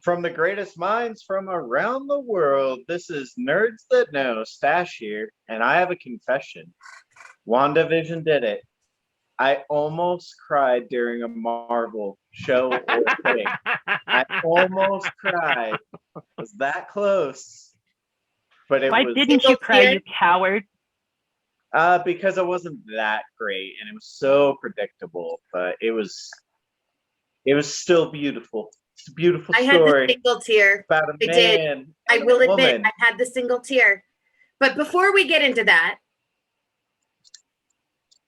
From the greatest minds from around the world, this is Nerds That Know, Stash here, and I have a confession. WandaVision did it. I almost cried during a Marvel show or thing. I almost cried. It was that close. But it Why was didn't you cry, you coward? because it wasn't that great and it was so predictable, but it was still beautiful. It's a beautiful story. I had the single tear. About a I man. did. I will admit, I had the single tear. But before we get into that,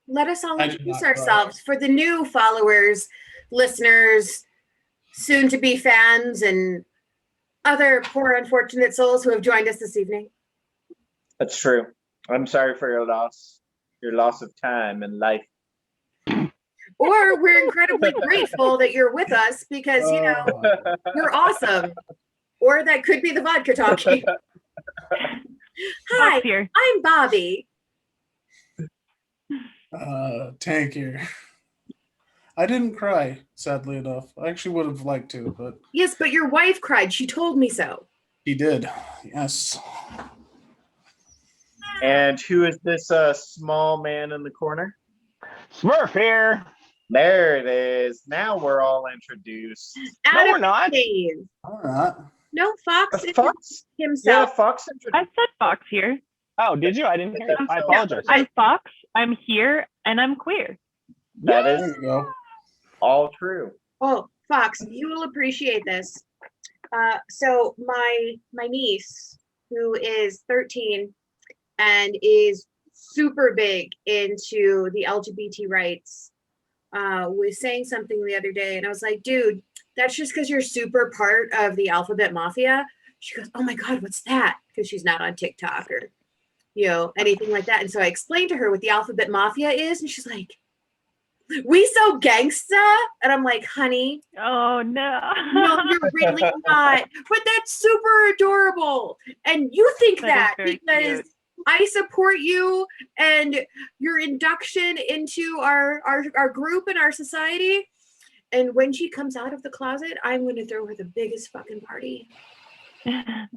let us all introduce ourselves for the new followers, listeners, soon-to-be fans, and other poor unfortunate souls who have joined us this evening. That's true. I'm sorry for your loss of time and life. Or we're incredibly grateful that you're with us because, you know, you're awesome. Or that could be the vodka talking. Hi, I'm Bobby. Tank here. I didn't cry, sadly enough. I actually would have liked to, but... Yes, but your wife cried. She told me so. She did, yes. And who is this small man in the corner? Smurf here. There it is. Now we're all introduced. No, we're not. All right. No, Fox Fox himself. Yeah, Fox introduced. I said Fox here. Oh, did you? I didn't hear it. I apologize. I'm Fox, I'm here, and I'm queer. That is There you go. all true. Oh, Fox, you will appreciate this. So my niece, who is 13 and is super big into the LGBT rights, was saying something the other day, and I was like, dude, that's just because you're super part of the alphabet mafia. She goes, oh my God, what's that? Because she's not on TikTok or, you know, anything like that. And so I explained to her what the alphabet mafia is, and she's like, we so gangsta? And I'm like, honey. Oh, no. No, you're really not. But that's super adorable. And you think that because cute. I support you and your induction into our group and our society. And when she comes out of the closet, I'm going to throw her the biggest fucking party. And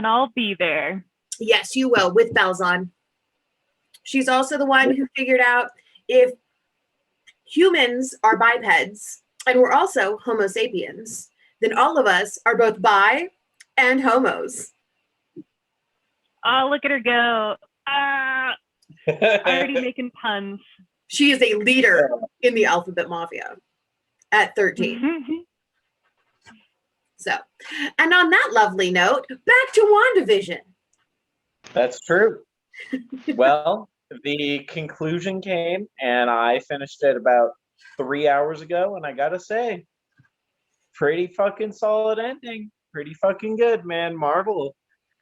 I'll be there. Yes, you will, with bells on. She's also the one who figured out if humans are bipeds and we're also Homo sapiens, then all of us are both bi and homos. Oh, look at her go. Already making puns. She is a leader in the alphabet mafia at 13. So, and on that lovely note, back to WandaVision. That's true. Well, the conclusion came, and I finished it about 3 hours ago, and I gotta say, pretty fucking solid ending. Pretty fucking good, man. Marvel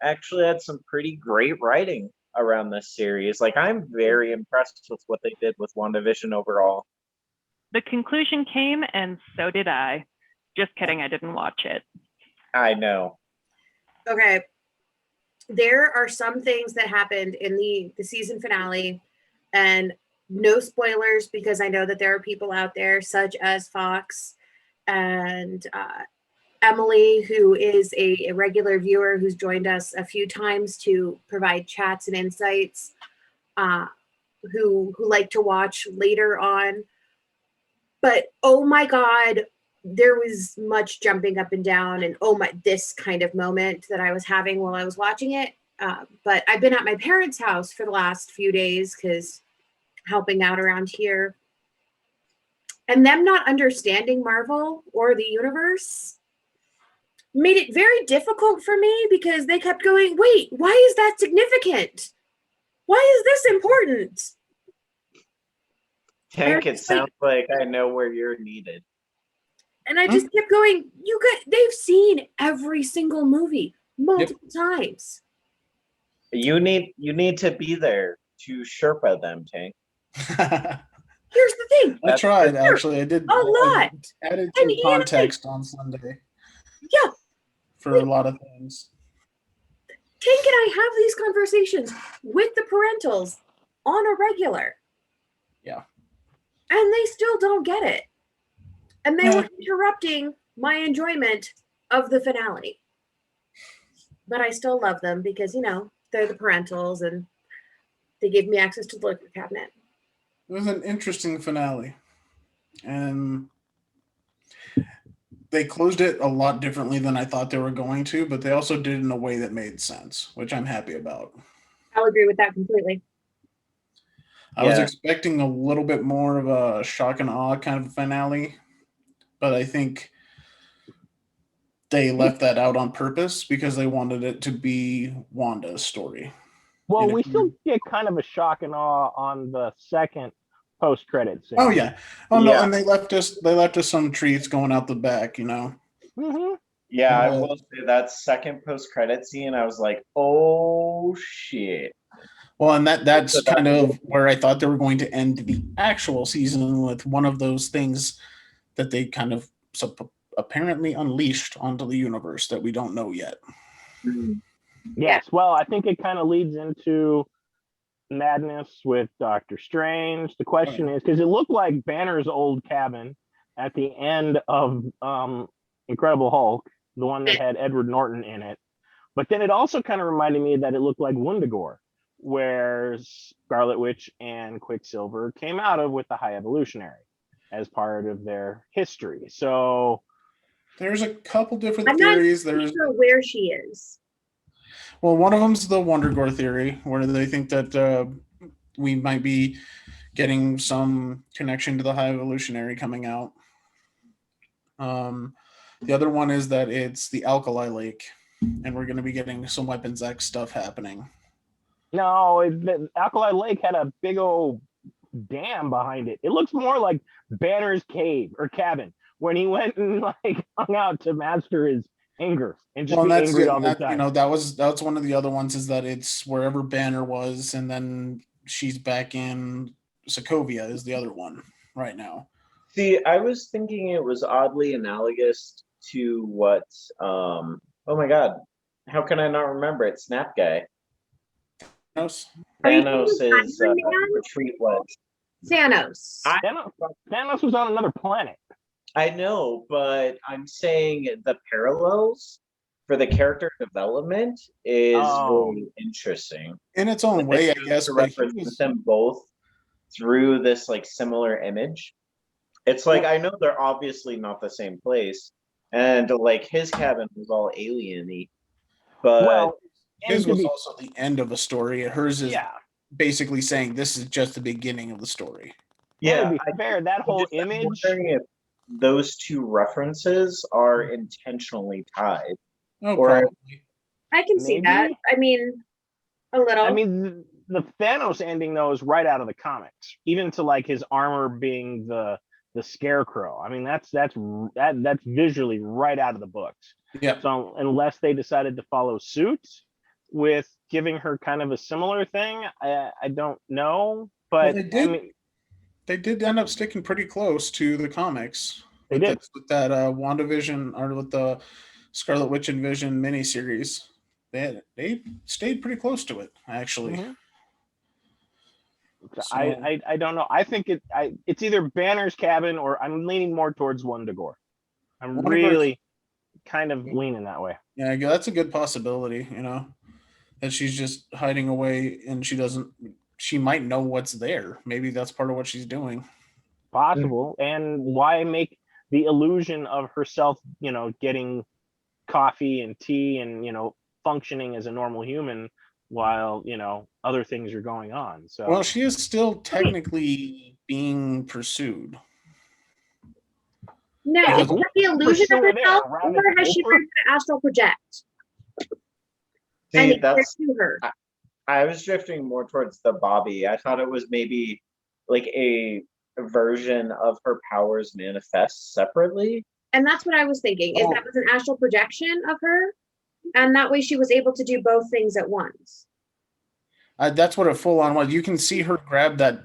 actually had some pretty great writing around this series. Like, I'm very impressed with what they did with WandaVision overall. The conclusion came, and so did I. Just kidding, I didn't watch it. I know. Okay. There are some things that happened in the season finale, and no spoilers because I know that there are people out there such as Fox and Emily, who is a regular viewer who's joined us a few times to provide chats and insights, who like to watch later on. But oh my God, there was much jumping up and down and this kind of moment that I was having while I was watching it. But I've been at my parents' house for the last few days because helping out around here. And them not understanding Marvel or the universe made it very difficult for me because they kept going, wait, why is that significant? Why is this important? Tank, it sounds like I know where you're needed. And I just kept going, they've seen every single movie multiple times. You need to be there to Sherpa them, Tank. Here's the thing. I tried, actually. I did a lot. I added some context on Sunday. Yeah. For a lot of things. Tank and I have these conversations with the parentals on a regular. Yeah. And they still don't get it. And they were interrupting my enjoyment of the finale. But I still love them because, they're the parentals and they gave me access to the liquor cabinet. It was an interesting finale. And they closed it a lot differently than I thought they were going to, but they also did it in a way that made sense, which I'm happy about. I'll agree with that completely. I was expecting a little bit more of a shock and awe kind of finale, but I think they left that out on purpose because they wanted it to be Wanda's story. Well, we still get kind of a shock and awe on the second post-credit scene. Oh yeah. Oh no, and they left us some treats going out the back, Mm-hmm. Yeah, I will say that second post-credit scene, I was like, oh shit. Well, and that's kind of where I thought they were going to end the actual season, with one of those things that they kind of apparently unleashed onto the universe that we don't know yet. Yes, well, I think it kind of leads into madness with Doctor Strange. The question is, because it looked like Banner's old cabin at the end of Incredible Hulk, the one that had Edward Norton in it, but then it also kind of reminded me that it looked like Wundagore, where Scarlet Witch and Quicksilver came out of with the High Evolutionary as part of their history. So there's a couple different I'm theories. Not sure where she is. Well, one of them's the Wundagore theory, where they think that we might be getting some connection to the High Evolutionary coming out. The other one is that it's the Alkali Lake, and we're going to be getting some Weapons X stuff happening. No, the Alkali Lake had a big old dam behind it. It looks more like Banner's cave or cabin when he went and hung out to master his anger and just be angry all the time. That's one of the other ones, is that it's wherever Banner was, and then she's back in Sokovia is the other one right now. See, I was thinking it was oddly analogous to what oh my god, how can I not remember it? Snap Guy. Thanos is retreat was. Thanos. Thanos was on another planet. I know, but I'm saying the parallels for the character development is really interesting. In its own way, I guess. To represent them both through this similar image. It's I know they're obviously not the same place, and his cabin was all alien-y, but his was also the end of a story. Hers is basically saying this is just the beginning of the story. Yeah, to be fair, that whole image. I'm wondering if those two references are intentionally tied. Probably. I can see that. I mean, a little. I mean, the Thanos ending though is right out of the comics, even to his armor being the Scarecrow. I mean, that's visually right out of the books. Yeah. So unless they decided to follow suit with giving her kind of a similar thing, I don't know. But they did end up sticking pretty close to the comics. They did with that WandaVision, or with the Scarlet Witch and Vision miniseries. They stayed pretty close to it, actually. Mm-hmm. So, I don't know. I think it's either Banner's cabin, or I'm leaning more towards Wundagore. I'm really kind of leaning that way. Yeah, that's a good possibility. That she's just hiding away, and she might know what's there. Maybe that's part of what she's doing. Possible. And why make the illusion of herself, getting coffee and tea and, functioning as a normal human while, other things are going on. So, well, she is still technically being pursued. No, is that the illusion of herself, or has she been to astral project? See, I was drifting more towards the Bobby. I thought it was maybe a version of her powers manifest separately. And that's what I was thinking, is that was an astral projection of her, and that way she was able to do both things at once. That's what a full-on was. You can see her grab that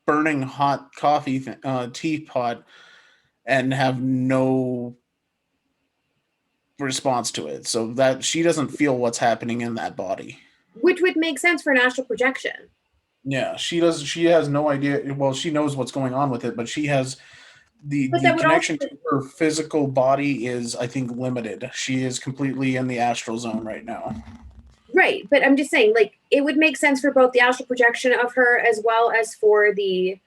burning hot coffee teapot and have no response to it, so that she doesn't feel what's happening in that body. Which would make sense for an astral projection. Yeah, she does. She has no idea. Well, she knows what's going on with it, but she has the But that would connection also- to her physical body is, I think, limited. She is completely in the astral zone right now. Right, but I'm just saying, like, it would make sense for both the astral projection of her as well as for the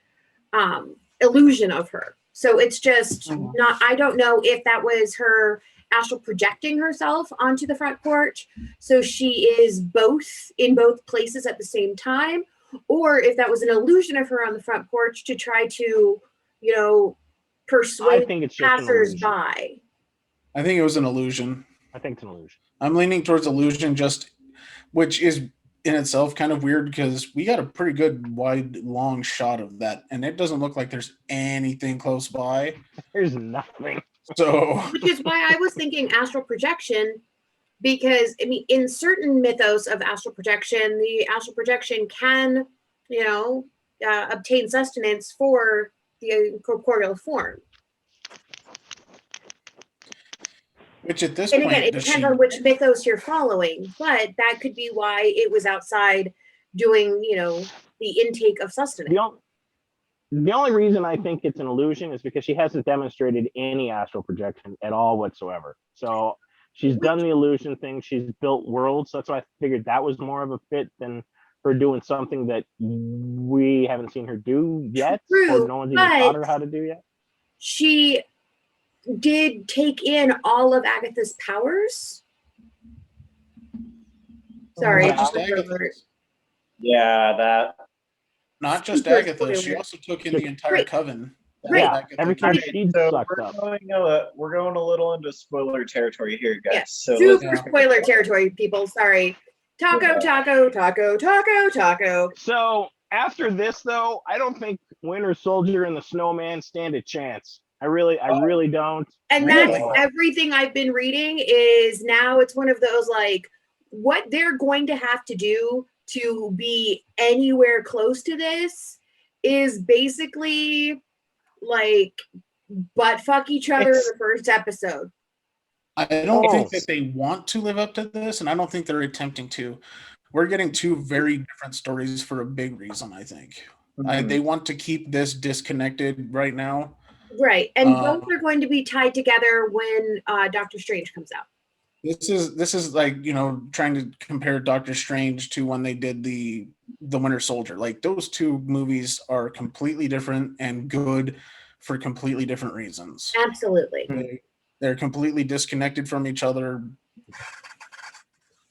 illusion of her. So it's just Mhm. not, I don't know if that was her astral projecting herself onto the front porch, so she is both in both places at the same time, or if that was an illusion of her on the front porch to try to, you know, I persuade think it's just an illusion. passersby. I think it was an illusion. I think it's an illusion. I'm leaning towards illusion, which is in itself kind of weird because we got a pretty good wide, long shot of that, and it doesn't look like there's anything close by. There's nothing. So, Which is why I was thinking astral projection, because I mean, in certain mythos of astral projection, the astral projection can, you know, obtain sustenance for the corporeal form. which at this And point, again, it does depends she? on which mythos you're following, but that could be why it was outside doing, you know, the intake of sustenance. The only reason I think it's an illusion is because she hasn't demonstrated any astral projection at all whatsoever. So she's done the illusion thing. She's built worlds. That's why I figured that was more of a fit than her doing something that we haven't seen her do yet, True, or no one's even taught her how to do yet. She did take in all of Agatha's powers. Sorry, Not just spoiler Agatha. alert. Yeah, that. Not just Super Agatha. She spoiler. also took in the entire Right. coven. Right. Yeah, Agatha everything did. she So sucked we're up. going a little into spoiler territory here, guys. Yeah, So super let's- spoiler territory, people. Sorry. Taco, taco, taco, taco, taco. So after this, though, I don't think Winter Soldier and the Snowman stand a chance. I really don't. And Really? that's everything I've been reading is now it's one of those like what they're going to have to do to be anywhere close to this is basically like butt fuck each other in the first episode. I don't think Oh. that they want to live up to this, and I don't think they're attempting to. We're getting two very different stories for a big reason, I think. Mhm. They want to keep this disconnected right now. Right. And Um, both are going to be tied together when Doctor Strange comes out. This is like, trying to compare Doctor Strange to when they did the Winter Soldier. Like, those two movies are completely different and good for completely different reasons. Absolutely. They're completely disconnected from each other.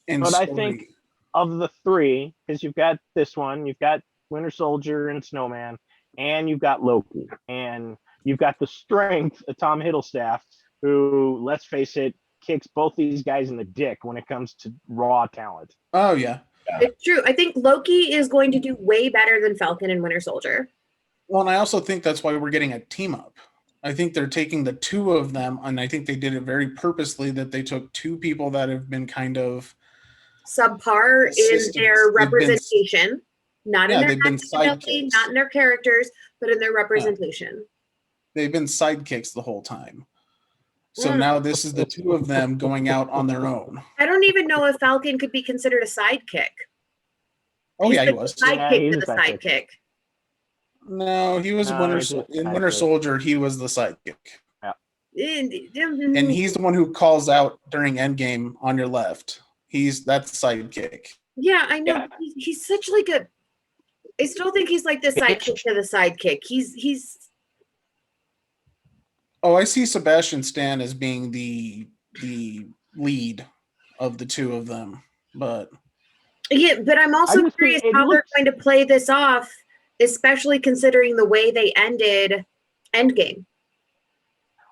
But I think of the three, because you've got this one, you've got Winter Soldier and Snowman, and you've got Loki, and you've got the strength of Tom Hiddleston, who, let's face it, kicks both these guys in the dick when it comes to raw talent. Oh yeah. It's true. I think Loki is going to do way better than Falcon and Winter Soldier. Well, and I also think that's why we're getting a team up. I think they're taking the two of them, and I think they did it very purposely that they took two people that have been kind of Subpar in Assistants. their They've been- representation, not in Yeah, their they've been acting ability, sidekicks. not in their characters, but in their representation. they've been sidekicks the whole time. So Mm. now this is the two of them going out on their own. I don't even know if Falcon could be considered a sidekick. Oh He's yeah, he the was. Sidekick Yeah, he's to a the sidekick. sidekick. No, he was No, Winter he's a in Winter sidekick. Soldier. He was the sidekick, And and he's the one who calls out during Endgame on your left. That's sidekick. yeah, I know. Yeah. He's such like a. I still think he's like the sidekick to the sidekick. He's. Oh, I see Sebastian Stan as being the lead of the two of them, but Yeah, but I'm also just think curious it how they're looks- going to play this off, especially considering the way they ended Endgame.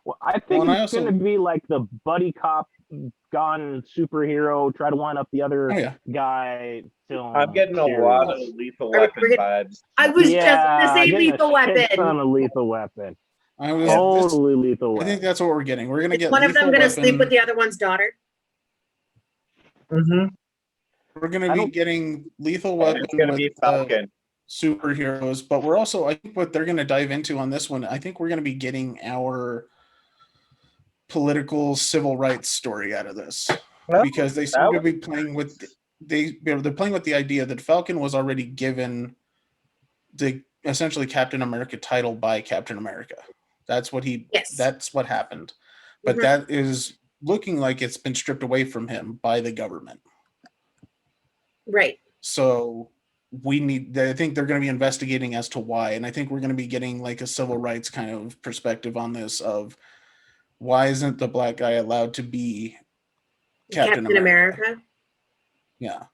Well, I think Well, and I it's also- going to be like the buddy cop gone superhero, try to wind up the other oh yeah, guy film. I'm getting a series. lot of Lethal Weapon vibes. I was Yeah, just going to say getting a Lethal shit ton Weapon. of Lethal Weapon. I was. Totally Lethal I Weapon. think that's what we're getting. We're gonna Is get one of them Lethal going to sleep Weapon. with the other one's daughter? Mm-hmm. We're gonna I be don't- getting Lethal Weapon It's gonna with be Falcon. superheroes, but we're also, I think what they're gonna dive into on this one, I think we're gonna be getting our political civil rights story out of this. Well, Because they seem to be playing with they're playing with the idea that Falcon was already given the essentially Captain America title by Captain America. That's what Yes. that's what happened. But Mhm. that is looking like it's been stripped away from him by the government. Right. So I think they're going to be investigating as to why. And I think we're going to be getting like a civil rights kind of perspective on this of why isn't the black guy allowed to be Captain America? Yeah.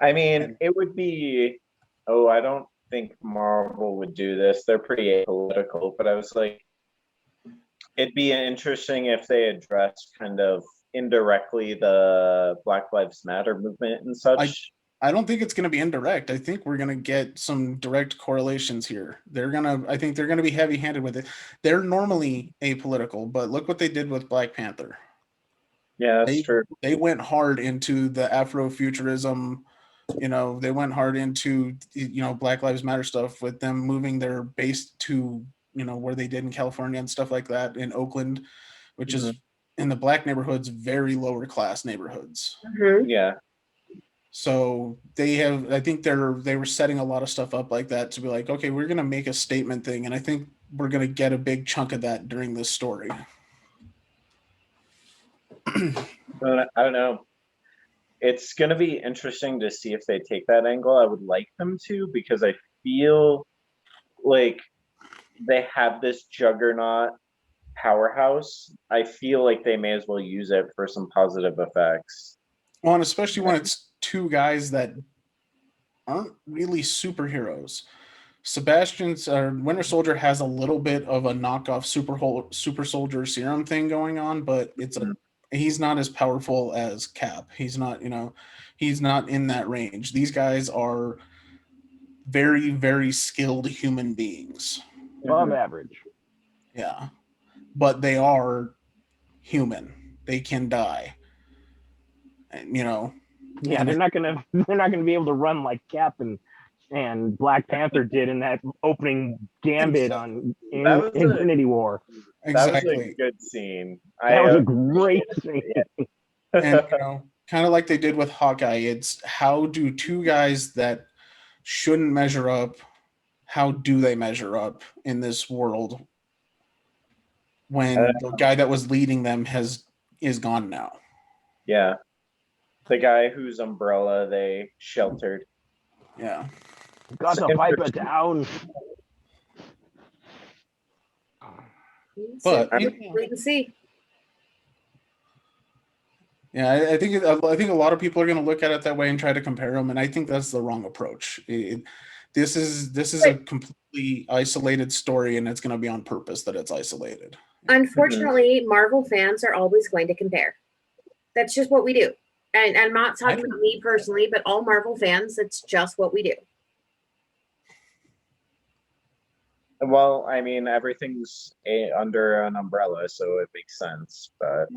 I mean, it would be. Oh, I don't think Marvel would do this. They're pretty apolitical, but I was like, it'd be interesting if they addressed kind of indirectly the Black Lives Matter movement and such. I don't think it's going to be indirect. I think we're going to get some direct correlations here. I think they're going to be heavy-handed with it. They're normally apolitical, but look what they did with Black Panther. Yeah, that's true. They went hard into the Afrofuturism. They went hard into Black Lives Matter stuff with them moving their base to where they did in California and stuff like that in Oakland, which is in the black neighborhoods, very lower class neighborhoods. Mhm. Yeah. So I think they were setting a lot of stuff up like that to be like, okay, we're going to make a statement thing. And I think we're going to get a big chunk of that during this story. I don't know. It's going to be interesting to see if they take that angle. I would like them to, because I feel like they have this juggernaut powerhouse. I feel like they may as well use it for some positive effects. Well, and especially when it's two guys that aren't really superheroes. Winter Soldier has a little bit of a knockoff super soldier serum thing going on, but he's not as powerful as Cap. He's not in that range. These guys are very, very skilled human beings. Above average. Yeah. But they are human. They can die. And, Yeah, they're not gonna be able to run like Cap and Black Panther did in that opening Gambit on Infinity War. Exactly. That was a good scene. That was a great scene. And kind of like they did with Hawkeye, it's how do two guys that shouldn't measure up, how do they measure up in this world when the guy that was leading them is gone now? Yeah. The guy whose umbrella they sheltered. Yeah. Got to pipe it down. But wait and see. Yeah, I think a lot of people are going to look at it that way and try to compare them, and I think that's the wrong approach. This is a completely isolated story, and it's going to be on purpose that it's isolated. Unfortunately, Marvel fans are always going to compare. That's just what we do. And I'm not talking about me personally, but all Marvel fans, that's just what we do. Well, I mean, everything's under an umbrella, so it makes sense. But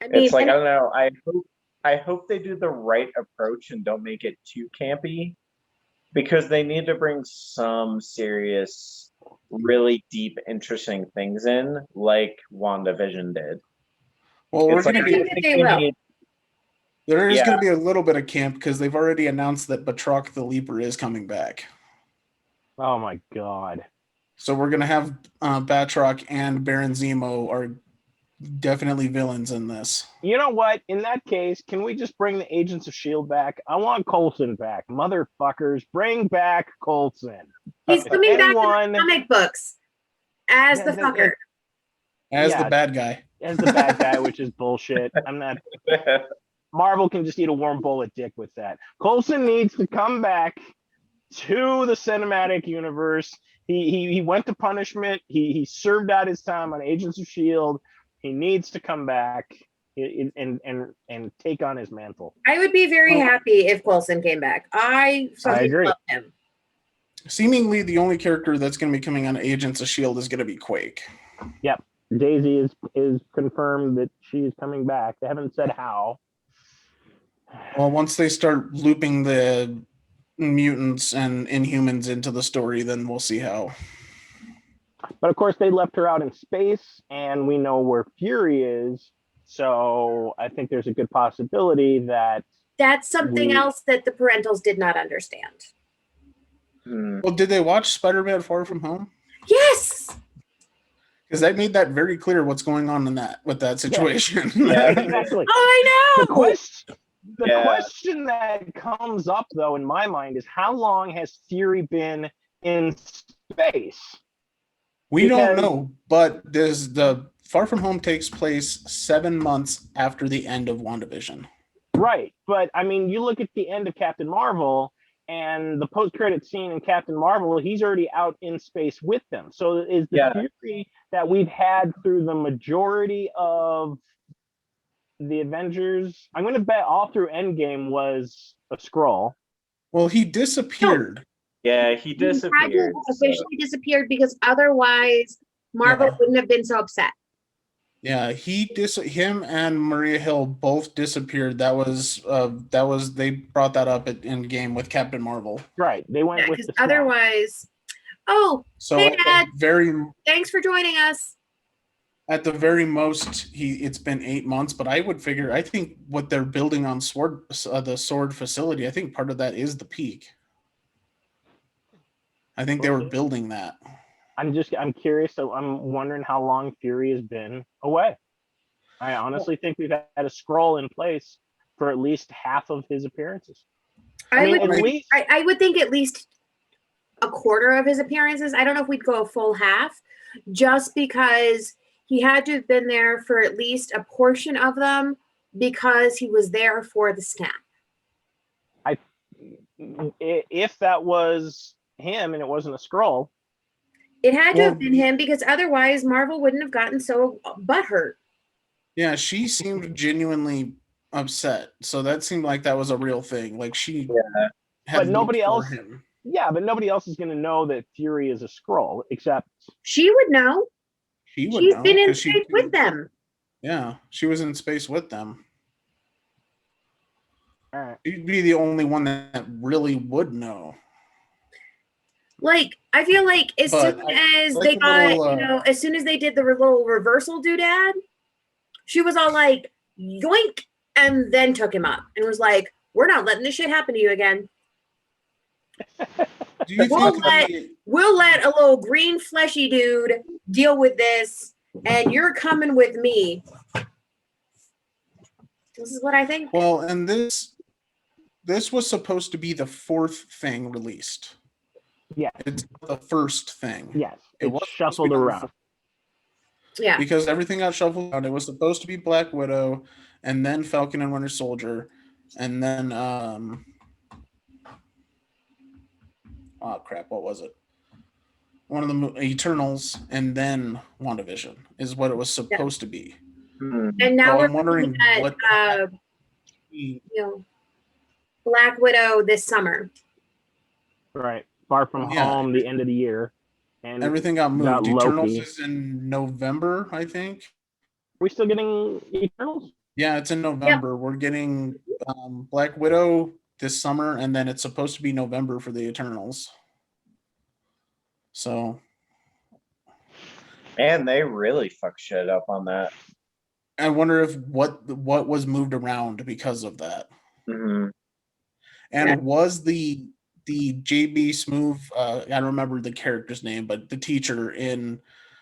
it's like, I don't know. I hope they do the right approach and don't make it too campy, because they need to bring some serious, really deep, interesting things in, like WandaVision did. Well, I think that they will. There is going to be a little bit of camp because they've already announced that Batroc the Leaper is coming back. Oh my god! So we're going to have Batroc and Baron Zemo are definitely villains in this. You know what? In that case, can we just bring the Agents of S.H.I.E.L.D. back? I want Coulson back. Motherfuckers, bring back Coulson. He's coming back in the comic books as the fucker. As the bad guy. As the bad guy, which is bullshit. I'm not... Marvel can just eat a warm bullet dick with that. Coulson needs to come back to the cinematic universe. He went to punishment. He served out his time on Agents of S.H.I.E.L.D. He needs to come back and take on his mantle. I would be very happy if Coulson came back. I agree. Love him. Seemingly, the only character that's going to be coming on Agents of S.H.I.E.L.D. is going to be Quake. Yep. Daisy is confirmed that she is coming back. They haven't said how. Well, once they start looping the mutants and Inhumans into the story, then we'll see how. But of course, they left her out in space, and we know where Fury is. So I think there's a good possibility that that's something else that the parentals did not understand. Well, did they watch Spider-Man Far From Home? Yes. Because I made that very clear what's going on with that situation. Yeah. Exactly. Oh, I know. The question that comes up, though, in my mind, is how long has Fury been in space? We don't know, but the Far From Home takes place 7 months after the end of WandaVision. Right, but I mean, you look at the end of Captain Marvel and the post-credit scene in Captain Marvel, he's already out in space with them. So is the Fury that we've had through the majority of the Avengers, I'm going to bet all through Endgame was a Skrull. Well, he disappeared. Yeah, he disappeared. He had to officially disappeared because other-wise Marvel wouldn't have been so upset. Yeah, him and Maria Hill both disappeared. That was they brought that up at Endgame with Captain Marvel. Right, they went with because the snap. otherwise. Oh, So hey Dad, thanks for joining us. At the very most, it's been 8 months, but I think what they're building on the sword facility, I think part of that is the peak. I think they were building that. I'm curious. So I'm wondering how long Fury has been away. I honestly think we've had a Skrull in place for at least half of his appearances. I would think at least a quarter of his appearances. I don't know if we'd go a full half, just because he had to have been there for at least a portion of them because he was there for the snap. If that was him and it wasn't a Skrull, it had to have been him, because otherwise Marvel wouldn't have gotten so butthurt. Yeah, she seemed genuinely upset. So that seemed like that was a real thing. Like she had, but nobody else. Him. Yeah, but nobody else is going to know that Fury is a Skrull except she would know. She's been in space with them. Yeah, she was in space with them. All right. She'd be the only one that really would know. Like, I feel like as soon as they got, as soon as they did the little reversal doodad, she was all like, yoink, and then took him up and was like, we're not letting this shit happen to you again. We'll let a little green fleshy dude deal with this, and you're coming with me. This is what I think. Well, and this was supposed to be the fourth thing released. Yeah. It's the first thing. Yes. It was was shuffled around. Yeah. Because everything got shuffled around. It was supposed to be Black Widow, and then Falcon and Winter Soldier, and then what was it? One of the Eternals, and then WandaVision is what it was supposed to be. And now I'm wondering what Black Widow this summer. Right. Far From Home, the end of the year. And everything got moved. Eternals is in November, I think. Are we still getting Eternals? Yeah, it's in November. Yep. We're getting Black Widow this summer, and then it's supposed to be November for the Eternals. So. And they really fuck shit up on that. I wonder if what was moved around because of that. Mm-hmm. And was the JB Smoove, I don't remember the character's name, but the teacher in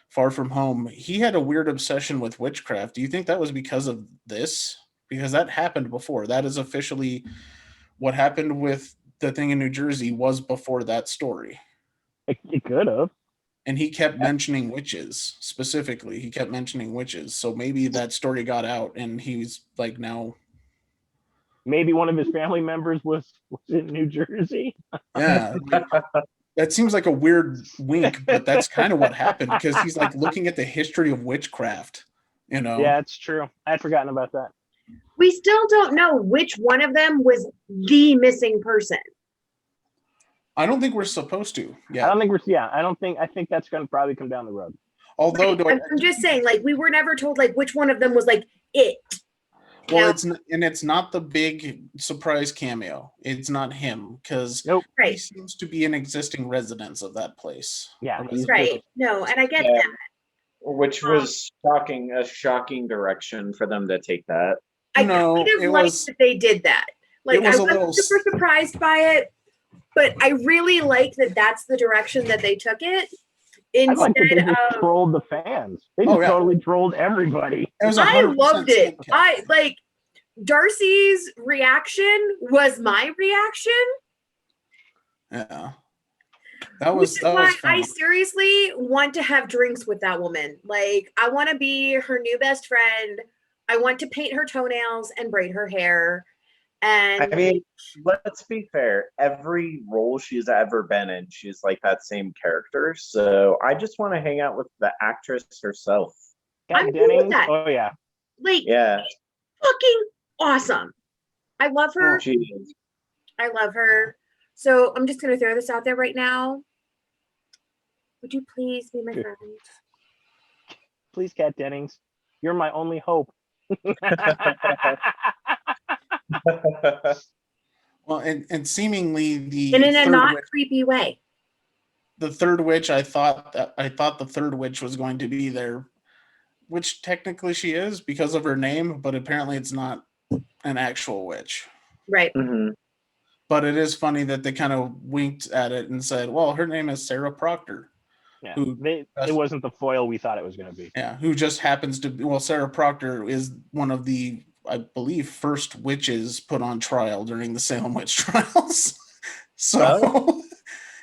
Far From Home, he had a weird obsession with witchcraft. Do you think that was because of this? Because that happened before. That is officially what happened with the thing in New Jersey was before that story. It could have. And he kept mentioning witches, specifically. He kept mentioning witches. So maybe that story got out and he's like now... Maybe one of his family members was in New Jersey. Yeah. That seems like a weird wink, but that's kind of what happened because he's like looking at the history of witchcraft, Yeah, it's true. I had forgotten about that. We still don't know which one of them was the missing person. I don't think we're supposed to. Yeah. I think that's going to probably come down the road. Although I'm just saying, like, we were never told like which one of them was like it. Well, it's not the big surprise cameo. It's not him because he seems to be an existing residence of that place. Yeah, right. No, and I get that. Which was a shocking direction for them to take that. I kind of liked that they did that. Like, I wasn't super surprised by it, but I really like that that's the direction that they took it. I like that they instead just of trolled the fans. They just Oh, yeah. totally trolled everybody. It was I 100% loved it. simcast. I like Darcy's reaction was my reaction. Yeah. That Which was is why I fun. seriously want to have drinks with that woman. Like, I want to be her new best friend. I want to paint her toenails and braid her hair. And I mean, let's be fair. Every role she's ever been in, she's like that same character. So I just want to hang out with the actress herself. Kat I'm cool with Dennings. that. Oh yeah. like, Yeah, fucking awesome. I love her. she is. I love her. So I'm just going to throw this out there right now. Would you please be my friend? Please, Kat Dennings. You're my only hope. Well, and seemingly the And in a third not witch, creepy way. the third witch, I thought the third witch was going to be there, which technically she is because of her name, but apparently it's not an actual witch. Right. Mhm. But it is funny that they kind of winked at it and said, "Well, her name is Sarah Proctor." Yeah, Who- it wasn't the foil we thought it was going to be. Yeah, who just happens to be, well, Sarah Proctor is one of the, I believe, first witches put on trial during the Salem witch trials. So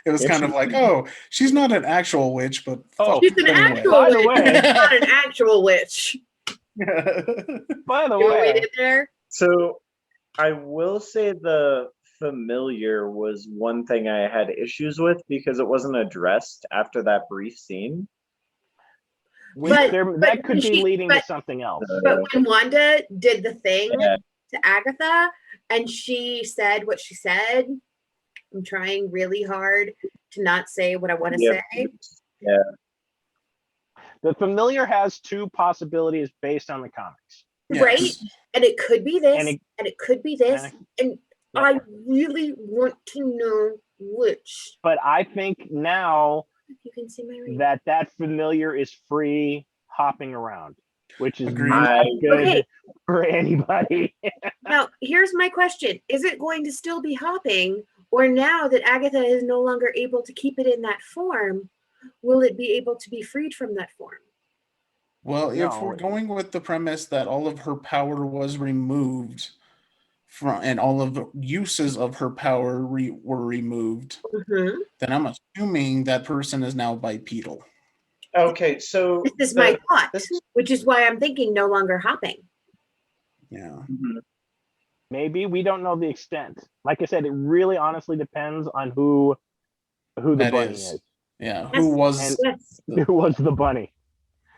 it was kind of like, oh, she's not an actual witch, but Oh, She's an anyway. actual By the witch. way- She's not an actual witch. By the You know what we way, did there? So I will say the familiar was one thing I had issues with because it wasn't addressed after that brief scene. But- that could be she- leading to but- something else. But when Wanda did the thing Yeah. to Agatha and she said what she said, I'm trying really hard to not say what I want to Yeah. say. The familiar has two possibilities based on the comics. Right? And it could be this, And and it- it could be this. And Yeah. I really want to know which. But I think now You can see my ring. that familiar is free hopping around, which is Agreed. not good Okay. for anybody. Now, here's my question. Is it going to still be hopping? Or now that Agatha is no longer able to keep it in that form, will it be able to be freed from that form? Well, if No. we're going with the premise that all of her power was removed from, and all of the uses of her power were removed, Mhm. then I'm assuming that person is now bipedal. Okay, so This is my thought, this is- which is why I'm thinking no longer hopping. Yeah. Maybe we don't know the extent. Like I said, it really honestly depends on who the That bunny is. is. Yeah. Yes. Who was Yes. Who was the bunny?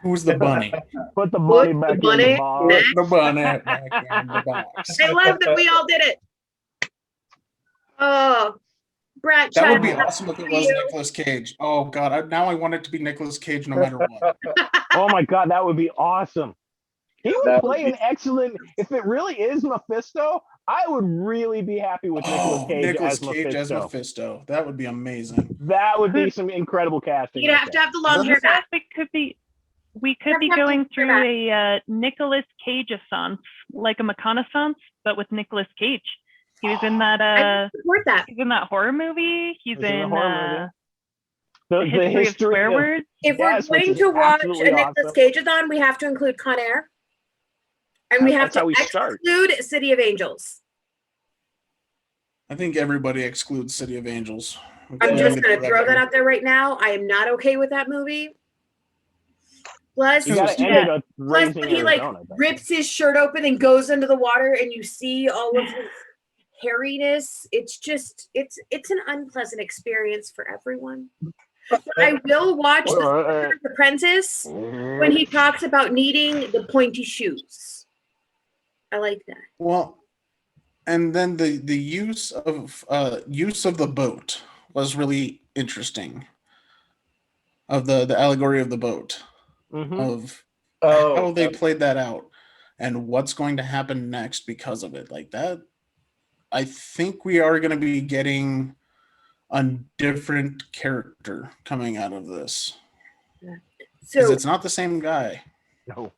who's the bunny? Put the Put bunny the back in bunny the box. back. The bunny back in the box. I love that we all did it. Oh, Brad, That would be shout out awesome if it to was you. Nicolas Cage. Oh God, now I want it to be Nicolas Cage no matter what. Oh my god, that would be awesome. He would That would play be- an excellent. If it really is Mephisto, I would really be happy with Nicolas Oh, Cage Nicolas as Cage as Mephisto. Mephisto. That would be amazing. That would be some incredible casting. You'd right have to there. have the long hair back. We could be Have going to through back. a Nicolas Cage-assance, like a reconnaissance, but with Nicolas Cage. He was in that I support that. he's in that horror movie. He's He's in the in horror the history of swear of- words. If Yes, we're which going is to watch absolutely a Nicolas awesome. Cage-a-thon, we have to include Con Air. And we have That's how to we start. exclude City of Angels. I think everybody excludes City of Angels. I'm Yeah. just going to throw that out there right now. I am not okay with that movie. Plus, You gotta end it up plus raising when he like Arizona. rips his shirt open and goes into the water and you see all of his hairiness. It's just it's an unpleasant experience for everyone. But I will watch The Apprentice when he talks about needing the pointy shoes. I like that. Well, and then the use of the boat was really interesting. Of the allegory of the boat, Mhm. of Oh, how they played that out, and what's going to happen next because of it. Like that, I think we are going to be getting a different character coming out of this because So it's not the same guy. No.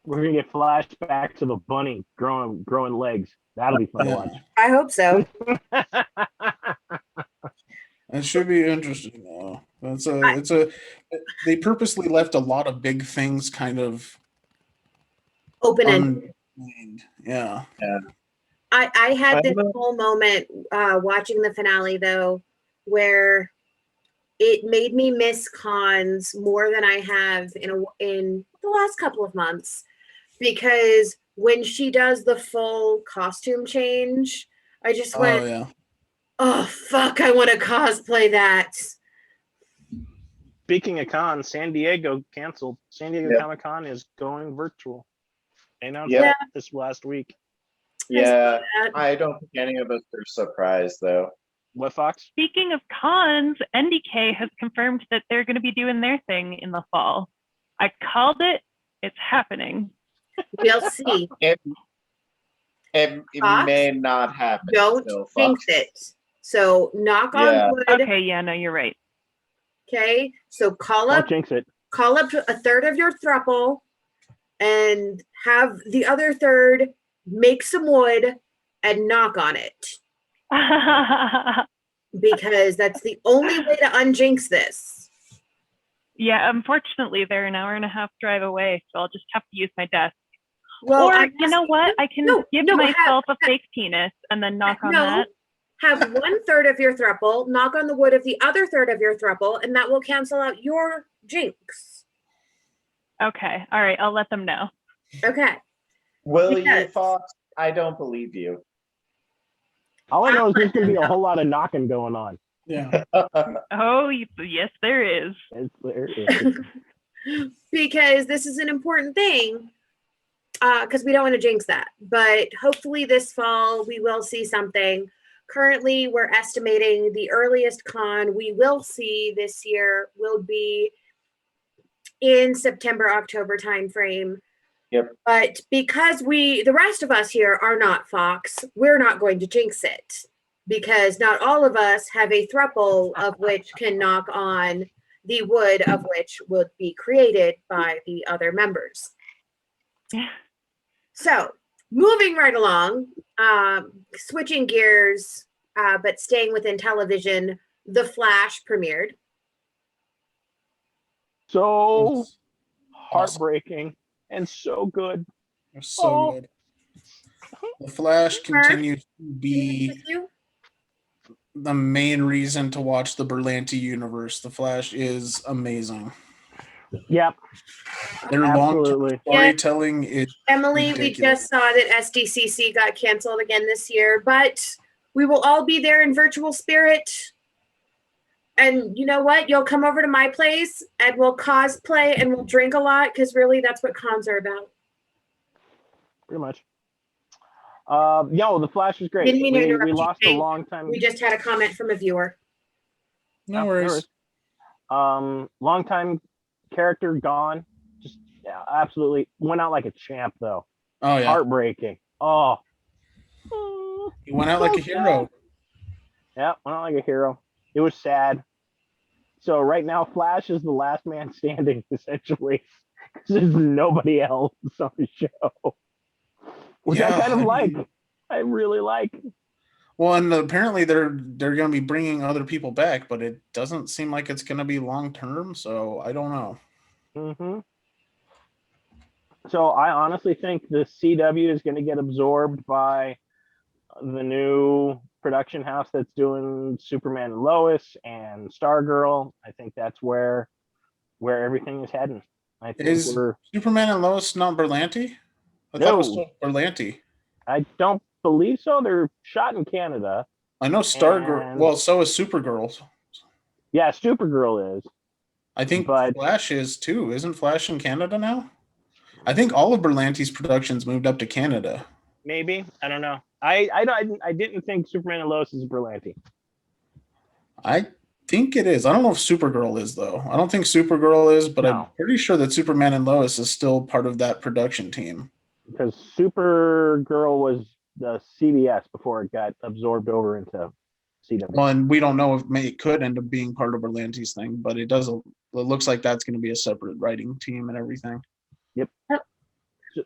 We're gonna get flashback to the bunny growing legs. That'll be fun to watch. I hope so. It should be interesting though. It's a they purposely left a lot of big things kind of Open-ended. Yeah. I had this whole moment watching the finale, though, where it made me miss cons more than I have in the last couple of months, because when she does the full costume change, I just went, oh, fuck, I want to cosplay that. Speaking of cons, San Diego canceled. San Diego Comic-Con is going virtual. They announced that this last week. Yeah, I don't think any of us are surprised, though. What, Fox? Speaking of cons, NDK has confirmed that they're going to be doing their thing in the fall. I called it. It's happening. We'll see. It may not happen. Don't jinx it. So knock on wood. Okay, yeah, no, you're right. Okay, so call up a third of your throuple and have the other third make some wood and knock on it. Because that's the only way to unjinx this. Yeah, unfortunately, they're an hour and a half drive away, so I'll just have to use my desk. Well, or you know what? I can give myself a fake penis and then knock on that. Have 1/3 of your throuple knock on the wood of the other third of your throuple, and that will cancel out your jinx. Okay, all right, I'll let them know. Okay. Will you, Fox? I don't believe you. All I know is there's going to be a whole lot of knocking going on. Yeah. Oh, yes, there is. Yes, there is. Because this is an important thing, because we don't want to jinx that. But hopefully this fall we will see something. Currently, we're estimating the earliest con we will see this year will be in September, October timeframe. Yep. But because the rest of us here are not Fox, we're not going to jinx it, because not all of us have a throuple of which can knock on the wood of which would be created by the other members. Yeah. So moving right along, switching gears, but staying within television, The Flash premiered. So heartbreaking and so good. So good. The Flash continues to be the main reason to watch the Berlanti universe. The Flash is amazing. Yep. Their long-term storytelling is Emily, ridiculous. we just saw that SDCC got canceled again this year, but we will all be there in virtual spirit. And you know what? You'll come over to my place and we'll cosplay and we'll drink a lot, because really that's what cons are about. Pretty much. The Flash is great. Didn't mean to interrupt we you, lost a long time. We just had a comment from a viewer. No worries. Long time character gone. Just absolutely went out like a champ, though. Oh yeah. Heartbreaking. Oh. He went out like a hero. Yeah, went out like a hero. It was sad. So right now, Flash is the last man standing, essentially, because there's nobody else on the show, which I kind of like. I really like. Well, and apparently they're going to be bringing other people back, but it doesn't seem like it's going to be long term. So I don't know. Mm-hmm. So I honestly think the CW is going to get absorbed by the new production house that's doing Superman and Lois and Stargirl. I think that's where everything is heading. I think is Superman and Lois not Berlanti? I thought it was still Berlanti. I don't believe so. They're shot in Canada. I know Stargirl. Well, so is Supergirl. Yeah, Supergirl is. I think Flash is too. Isn't Flash in Canada now? I think all of Berlanti's productions moved up to Canada. Maybe. I don't know. I didn't think Superman and Lois is Berlanti. I think it is. I don't know if Supergirl is, though. I don't think Supergirl is, but I'm pretty sure that Superman and Lois is still part of that production team. Because Supergirl was the CBS before it got absorbed over into CW. Well, and we don't know if it could end up being part of Berlanti's thing, but it does. It looks like that's going to be a separate writing team and everything. Yep.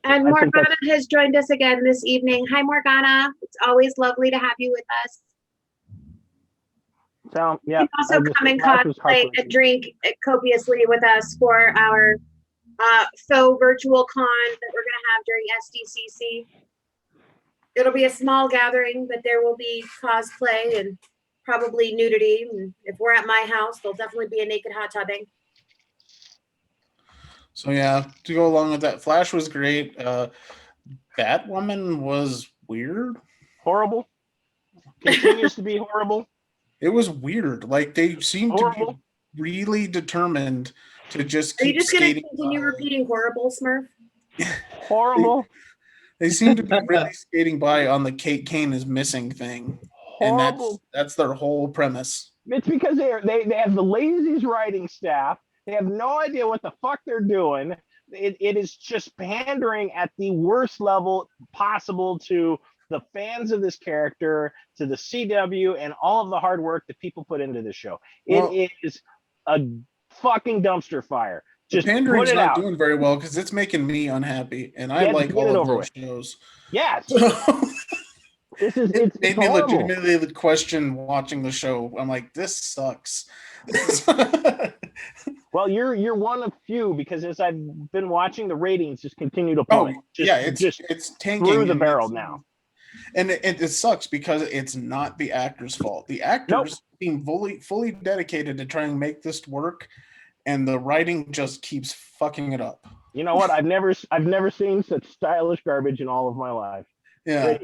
And Morgana has joined us again this evening. Hi, Morgana. It's always lovely to have you with us. So yeah. You can also come and cosplay and drink copiously with us for our faux virtual con that we're going to have during SDCC. It'll be a small gathering, but there will be cosplay and probably nudity. And if we're at my house, there'll definitely be a naked hot tubbing. So yeah, to go along with that, Flash was great. Batwoman was weird. Horrible. Continues to be horrible. It was weird. Like they seemed to be really determined to just keep. Are you just going to continue repeating horrible, Smurf? Horrible. They seem to be really skating by on the Kate Kane is missing thing. Horrible. And that's their whole premise. It's because they have the laziest writing staff. They have no idea what the fuck they're doing. It is just pandering at the worst level possible to the fans of this character, to the CW, and all of the hard work that people put into this show. It is a fucking dumbster fire. Just pandering's not doing very well because it's making me unhappy, and I like all of those shows. Yes. It made me legitimately question watching the show. I'm like, this sucks. Well, you're one of few, because as I've been watching, the ratings just continue to plummet. It's tanking through the barrel now. And it sucks because it's not the actors' fault. The actors being fully dedicated to trying to make this work, and the writing just keeps fucking it up. You know what? I've never seen such stylish garbage in all of my life. Yeah.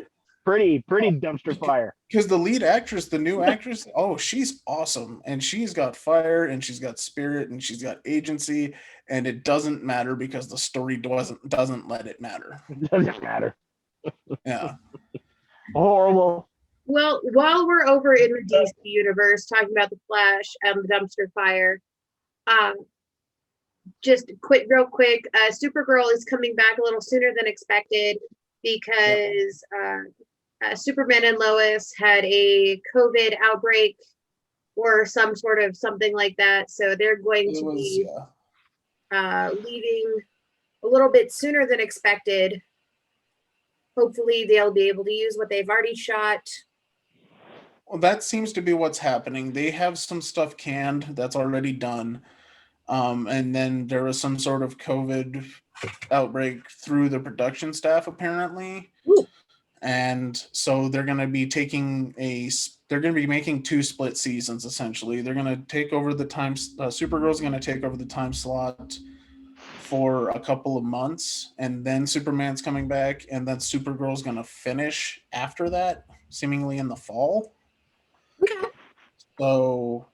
Pretty dumpster fire. Because the lead actress, the new actress, she's awesome. And she's got fire, and she's got spirit, and she's got agency, and it doesn't matter because the story doesn't let it matter. It doesn't matter. Yeah. Horrible. Well, while we're over in the DC universe talking about the Flash and the dumpster fire, just real quick, Supergirl is coming back a little sooner than expected because Superman and Lois had a COVID outbreak or some sort of something like that. So they're going to be leaving a little bit sooner than expected. Hopefully they'll be able to use what they've already shot. Well, that seems to be what's happening. They have some stuff canned that's already done. And then there was some sort of COVID outbreak through the production staff, apparently. Ooh. And so they're going to be making 2 split seasons, essentially. They're going to take over the time. Supergirl's going to take over the time slot for a couple of months, and then Superman's coming back, and then Supergirl's going to finish after that, seemingly in the fall. Okay. So,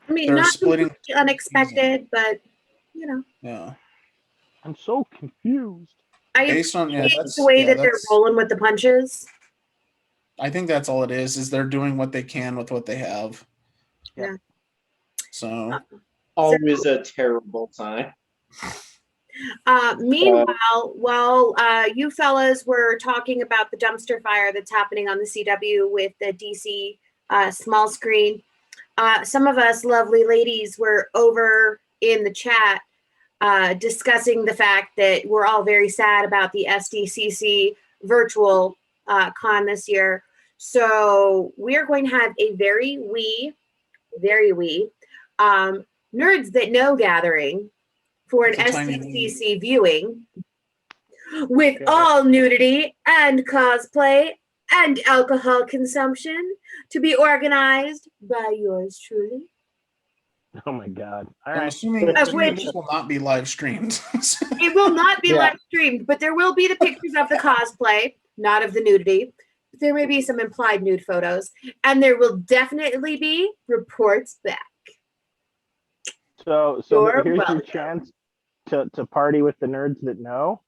I mean, not splitting unexpected, but Yeah. I'm so confused. Based on the way that they're rolling with the punches. I think that's all it is they're doing what they can with what they have. Yeah. So always a terrible time. Meanwhile, while you fellas were talking about the dumpster fire that's happening on the CW with the DC small screen, some of us lovely ladies were over in the chat discussing the fact that we're all very sad about the SDCC virtual con this year. So we're going to have a very wee Nerds That Know gathering for an SDCC viewing with all nudity and cosplay and alcohol consumption to be organized by yours truly. Oh my God. All I'm right. assuming this will not be live streamed. It will not be live streamed, but there will be the pictures of the cosplay, not of the nudity. There may be some implied nude photos, and there will definitely be reports back. So here's your chance to party with the nerds that know.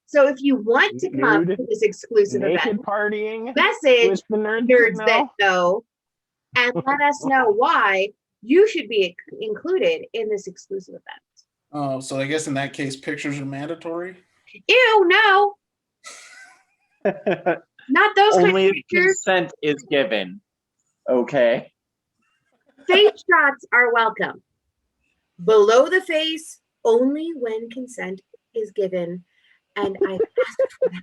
So if you want to come to this exclusive event, partying, message with the nerds that know, and let us know why you should be included in this exclusive event. Oh, so I guess in that case, pictures are mandatory? Ew, no. Not those kind of Only if pictures. consent is given. Okay. Face shots are welcome. Below the face, only when consent is given. And I asked for them.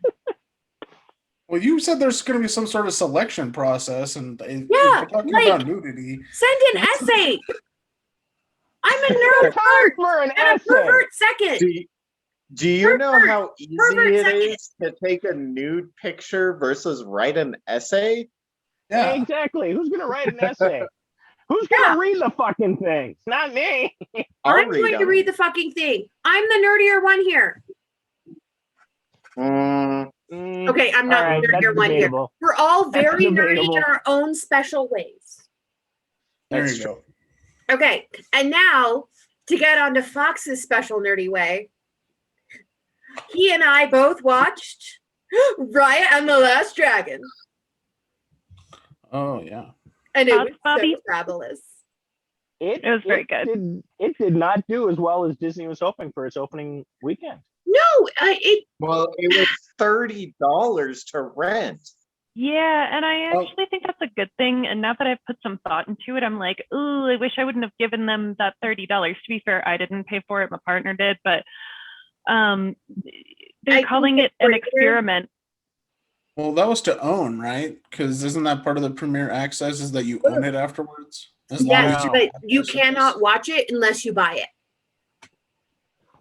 Well, you said there's going to be some sort of selection process, and if Yeah, we're talking like- about nudity. Send an essay. I'm a nerd Time first for an and a essay. pervert second. Do you know Pervert- how easy pervert it second. is to take a nude picture versus write an essay? Yeah, Yeah. exactly. Who's gonna write an essay? Who's gonna read the fucking thing? It's not me. I'll I'm going to them. read the fucking thing. I'm the nerdier one here. Okay, I'm not All right, the that's nerdier one here. debatable. We're all That's very nerdy debatable. in our own special ways. There That's you go. Okay, and now to get on to Fox's special nerdy way, he and I both watched Raya and the Last Dragon, Oh yeah. and it was Thoughts, Bobby? so fabulous. It was very good. It did not do as well as Disney was hoping for its opening weekend. No, Well, it was $30 to rent. Yeah, and I Oh. actually think that's a good thing. And now that I've put some thought into it, I'm like, ooh, I wish I wouldn't have given them that $30. To be fair, I didn't pay for it; my partner did. But I they're think calling it it's an greater. experiment. Well, that was to own, right? Because isn't that part of the premiere access is that you own it afterwards? As long yes, as you but have you access. cannot watch it unless you buy it.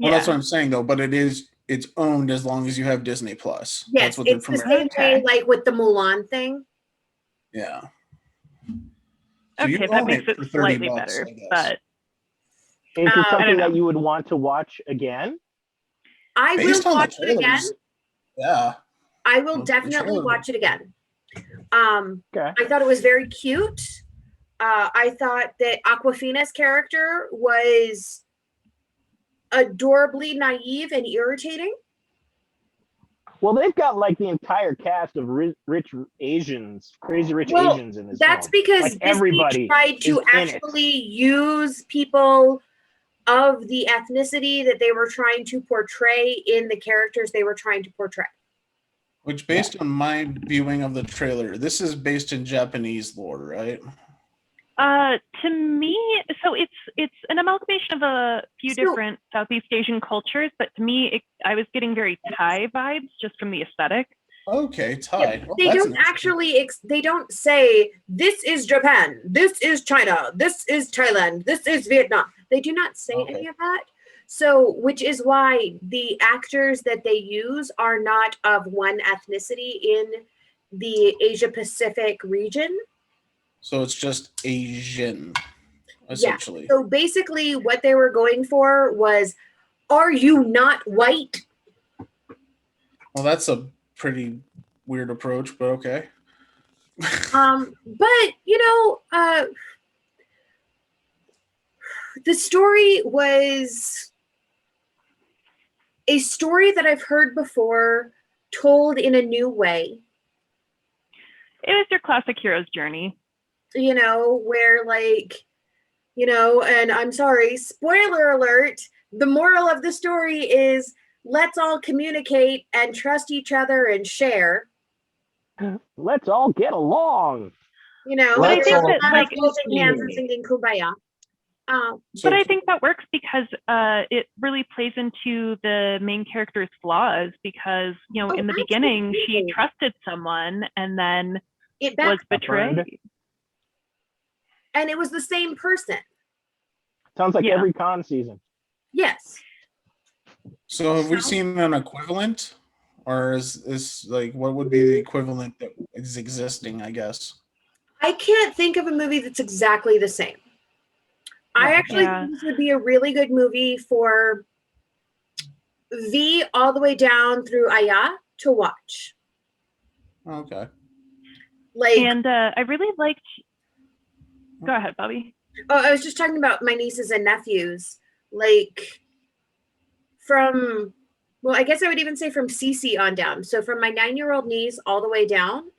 Well, Yeah. that's what I'm saying though. But it's owned as long as you have Disney Plus. Yes, That's what their it's the premiere. same way like with the Mulan thing. Yeah. So you Okay, that own makes it for 30 slightly bucks, better. I guess. But Is it I something don't that know. you would want to watch again? I Based will on the watch it again. trailers, yeah. I will the definitely trailer- watch it again. Okay. I thought it was very cute. I thought that Aquafina's character was adorably naive and irritating. Well, they've got like the entire cast of rich Asians, crazy rich Well, Asians in this That's film. because Like, Disney everybody tried to is in it. actually use people of the ethnicity that they were trying to portray in the characters they were trying to portray. Which, based on my viewing of the trailer, this is based in Japanese lore, right? to me, so it's an amalgamation of a few So- different Southeast Asian cultures. But to me, I was getting very Thai vibes just from the aesthetic. Okay, Yeah, tied. Well, they that's don't interesting. actually they don't say this is Japan, this is China, this is Thailand, this is Vietnam. They do not say Okay. any of that. So, which is why the actors that they use are not of one ethnicity in the Asia Pacific region. So it's just Asian, essentially. So basically what they were going for was, are you not white? Well, that's a pretty weird approach, but okay. But the story was a story that I've heard before, told in a new way. It was your classic hero's journey. Where and I'm sorry, spoiler alert, the moral of the story is let's all communicate and trust each other and share. Let's all get along. But I think that, like, holding hands and singing Kumbaya. But I think that works because it really plays into the main character's flaws because, in the beginning, she absolutely. trusted someone and then It was back, betrayed. and it was the same person. Sounds like Yeah. every con season. Yes. So have we seen an equivalent? Or is this like what would be the equivalent that is existing, I guess? I can't think of a movie that's exactly the same. I actually Yeah. think this would be a really good movie for V all the way down through Aya to watch. Okay. Like, And I really liked. Go ahead, Bobby. I was just talking about my nieces and nephews. Like, I guess I would even say from Cece on down. So from my 9-year-old niece all the way down,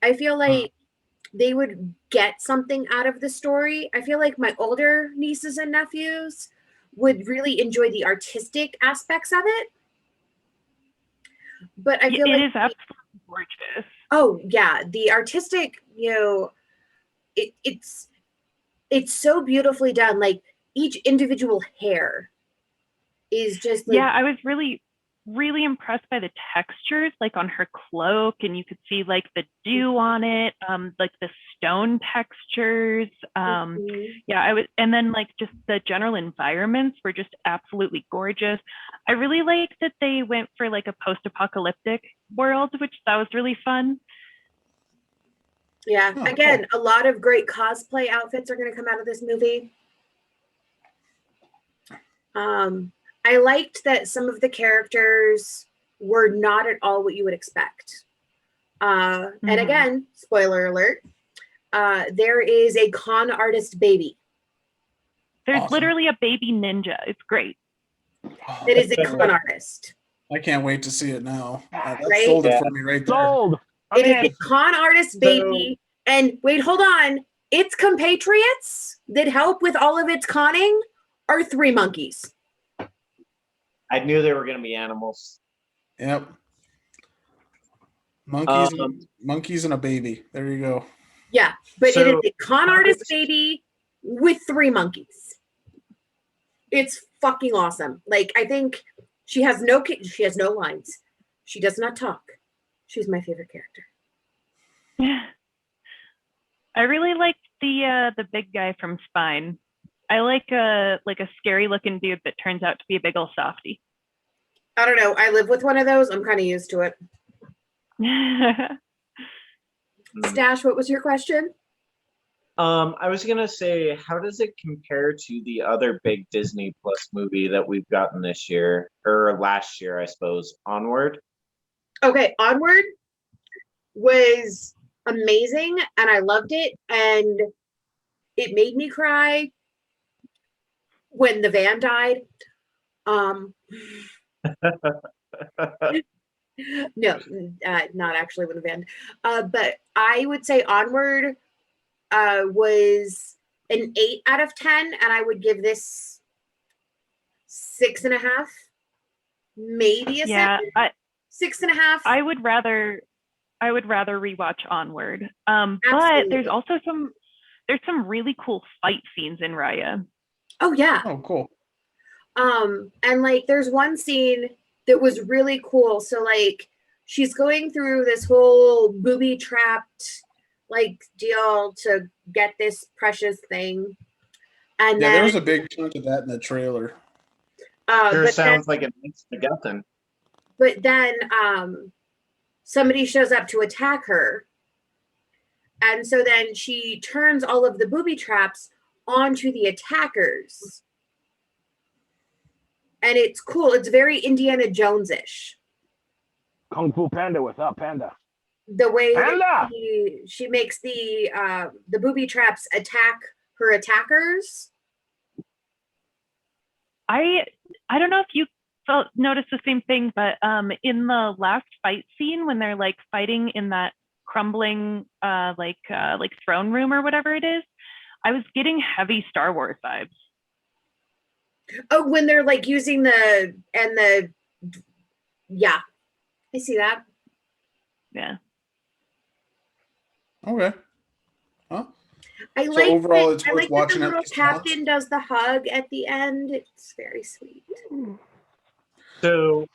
I feel like they would get something out of the story. I feel like my older nieces and nephews would really enjoy the artistic aspects of it. But I feel It like is absolutely gorgeous. oh yeah, the artistic, it's so beautifully done. Like each individual hair is just like Yeah, I was really really impressed by the textures, like on her cloak, and you could see like the dew on it, like the stone textures. Yeah, I would, and then like just the general environments were just absolutely gorgeous. I really liked that they went for like a post-apocalyptic world, which that was really fun. Yeah, again, a lot of great cosplay outfits are going to come out of this movie. I liked that some of the characters were not at all what you would expect. And again, spoiler alert, there is a con artist baby. There's literally a baby ninja. It's great. It is a con artist. I can't wait to see it now. That Right? sold it for me right there. Sold. It is a con artist baby. And wait, hold on. Its compatriots that help with all of its conning are 3 monkeys. I knew they were going to be animals. Yep. Monkeys and a baby. There you go. Yeah, but it is a con artist baby with 3 monkeys. It's fucking awesome. Like, I think she has no lines. She does not talk. She's my favorite character. I really liked the big guy from Spine. I like a scary looking dude that turns out to be a big ol' softie. I don't know. I live with one of those. I'm kind of used to it. Stash, what was your question? I was gonna say, how does it compare to the other big Disney Plus movie that we've gotten this year, or last year, I suppose, Onward? Okay, Onward was amazing, and I loved it, and it made me cry when the van died. No, not actually when the van. But I would say Onward was an 8 out of 10, and I would give this 6.5, maybe a 7. 6.5. I would rather rewatch Onward. But there's also some really cool fight scenes in Raya. Oh yeah. Oh, cool. And like there's one scene that was really cool. So like she's going through this whole booby trapped like deal to get this precious thing. And yeah, then there was a big chunk of that in the trailer. Sure sounds like an MacGuffin. But then somebody shows up to attack her. And so then she turns all of the booby traps onto the attackers. And it's cool. It's very Indiana Jones-ish. Kung Fu Panda without Panda. The way Panda! that she makes the booby traps attack her attackers. I don't know if you noticed the same thing, but in the last fight scene when they're like fighting in that crumbling like throne room or whatever it is, I was getting heavy Star Wars vibes. Oh, when they're like using yeah, I see that. Yeah. Okay. Huh? I So like overall, that, it's I worth like watching that the at little least once? captain does the hug at the end. It's very sweet. So,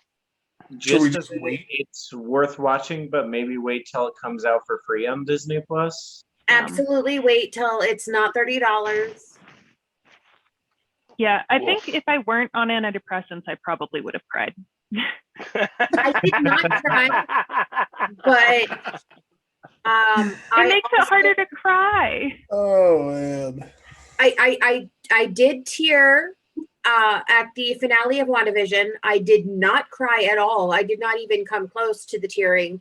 Should we just just to say wait? it's worth watching, but maybe wait till it comes out for free on Disney Plus. Absolutely, wait till it's not $30. Yeah, I think if I weren't on antidepressants, I probably would have cried. I did not cry, but It makes it harder to cry. Oh man. I did tear at the finale of WandaVision. I did not cry at all. I did not even come close to the tearing